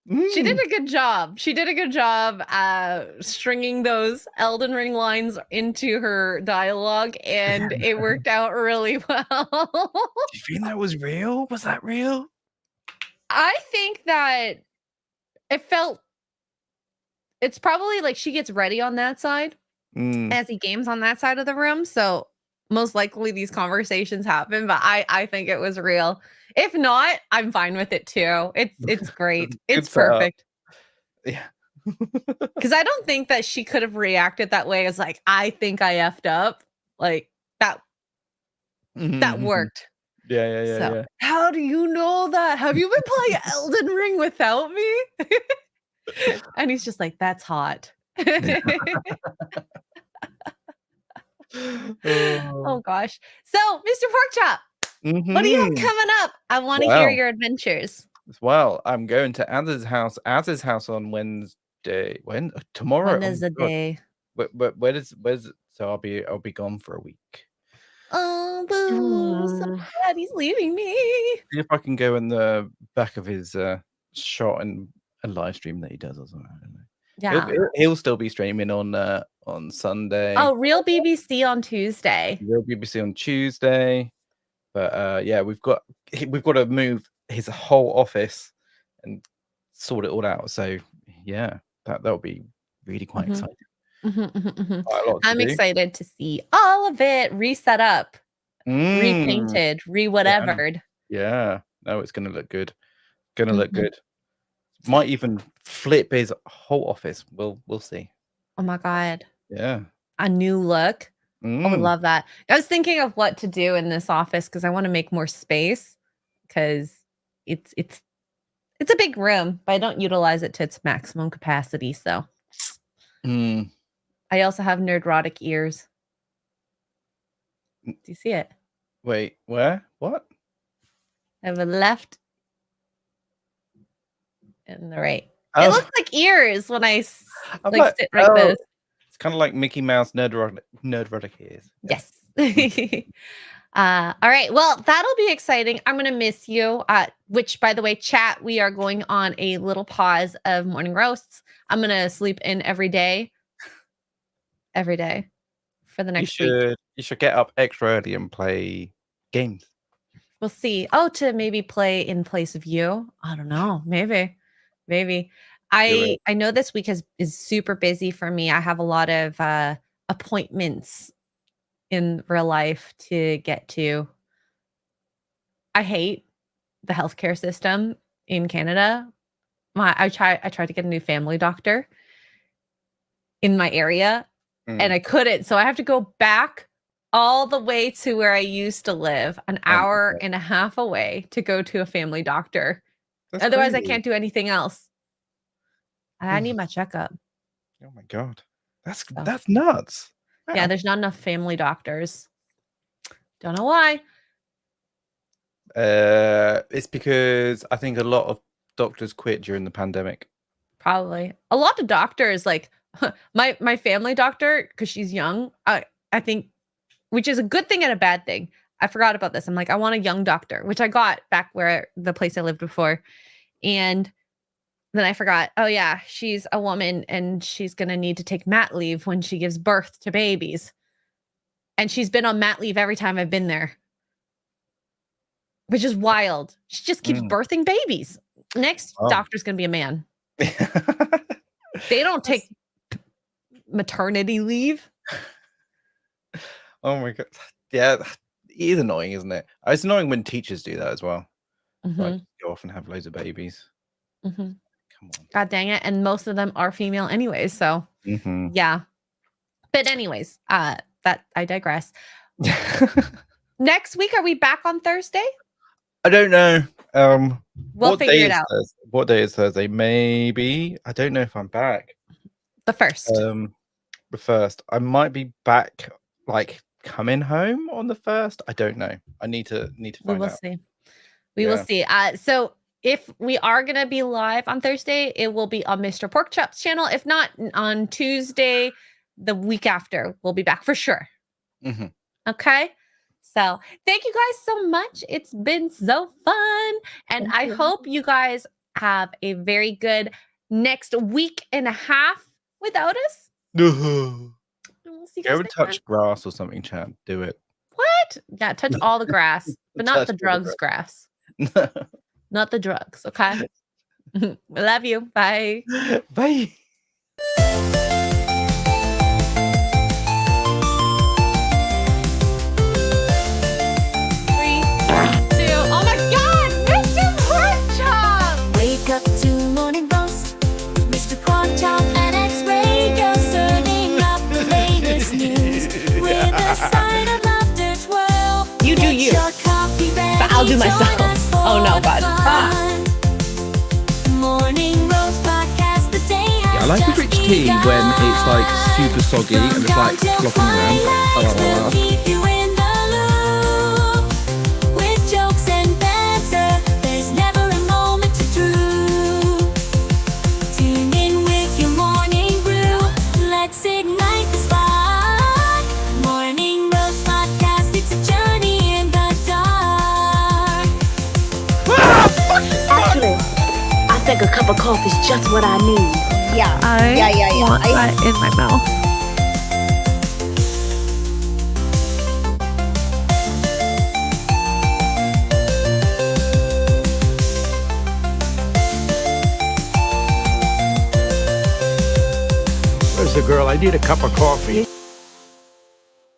She did a good job. She did a good job stringing those Elden Ring lines into her dialogue, and it worked out really well. Do you think that was real? Was that real? I think that it's probably like she gets ready on that side as he games on that side of the room. So most likely these conversations happen, but I think it was real. If not, I'm fine with it too. It's great. It's perfect. Yeah. Because I don't think that she could have reacted that way as like, I think I effed up. Like that worked. Yeah. How do you know that? Have you been playing Elden Ring without me? And he's just like, that's hot. Oh gosh. So, Mr. Porkchop, what do you have coming up? I want to hear your adventures. Well, I'm going to Az's house on Wednesday. Tomorrow? Wednesday. Where's so I'll be gone for a week. Oh, boo! So sad he's leaving me. See if I can go in the back of his shot and a live stream that he does or something. I don't know. Yeah, he'll still be streaming on Sunday. Oh, Real BBC on Tuesday. Real BBC on Tuesday. But yeah, we've got to move his whole office and sort it all out. So yeah, that'll be really quite exciting. I'm excited to see all of it reset up, repainted, re-whatevered. Yeah. No, it's gonna look good. Look good. Might even flip his whole office. We'll see. Oh my god. Yeah. A new look. I would love that. I was thinking of what to do in this office because I want to make more space because it's a big room, but I don't utilize it to its maximum capacity. So I also have nerdrotic ears. Do you see it? Wait, where? What? I have a left and the right. It looks like ears when I sit like this. It's kind of like Mickey Mouse nerdrotic ears. Yes. All right. Well, that'll be exciting. I'm going to miss you. Which, by the way, chat, we are going on a little pause of morning roasts. I'm going to sleep in every day for the next week. You should get up extra early and play games. We'll see. Oh, to maybe play in place of you. I don't know. Maybe. I know this week is super busy for me. I have a lot of appointments in real life to get to. I hate the healthcare system in Canada. I tried to get a new family doctor in my area and I couldn't. So I have to go back all the way to where I used to live, an hour and a half away to go to a family doctor. That's Otherwise, crazy. I can't do anything else. I need my checkup. Oh my god, that's nuts. Wow. Yeah, there's not enough family doctors. Don't know why. It's because I think a lot of doctors quit during the pandemic. Probably a lot of doctors, like my family doctor, because she's young. I think, which is a good thing and a bad thing. I forgot about this. I'm like, I want a young doctor, which I got back where the place I lived before, and then I forgot. Oh yeah, she's a woman and she's gonna need to take mat leave when she gives birth to babies, and she's been on mat leave every time I've been there, which is wild. She just keeps birthing babies. Next doctor's gonna be a man. They don't take maternity leave. Oh my god. Yeah, it is annoying, isn't it? It's annoying when teachers do that as well. Like, go off and have loads of babies. Come on. God dang it. And most of them are female anyways. So yeah. But anyways, that I digress. Next week, are we back on Thursday? I don't know. We'll figure it out. What day is Thursday? Maybe. I don't know if I'm back. The 1st. The 1st. I might be back like coming home on the 1st. I don't know. I need to find out. See. We will see. So if we are going to be live on Thursday, it will be on Mr. Porkchop's channel. If not, on Tuesday, the week after, we'll be back for sure. Mm-hmm. Okay? So thank you guys so much. It's been so fun. And I hope you guys have a very good next week and a half without us. We'll see you guys Go and next time. touch grass or something, Chad. Do it. What? Yeah, touch all the grass, but not Touch the all the drugs grass. Not the drugs, okay? I love you. Bye. Bye. Oh my God, Mr. Porkchop! Wake up to morning roast, Mr. Porkchop and Xray Girl serving up the latest news with a side of laughter twirl. You do Get you, your coffee ready, but I'll do myself. join us for Oh no, the God. fun. Morning roast podcast, the day has I like a just rich tea when it's like super soggy and it's like flopping around. We'll keep you in the loop with jokes and banter. There's never a moment to droop. Tune in with your morning brew. Let's ignite the spark. Morning roast podcast. It's a journey in the dark. Actually, I think a cup of coffee is just what I need. I want that in my mouth. Where's the girl? I need a cup of coffee.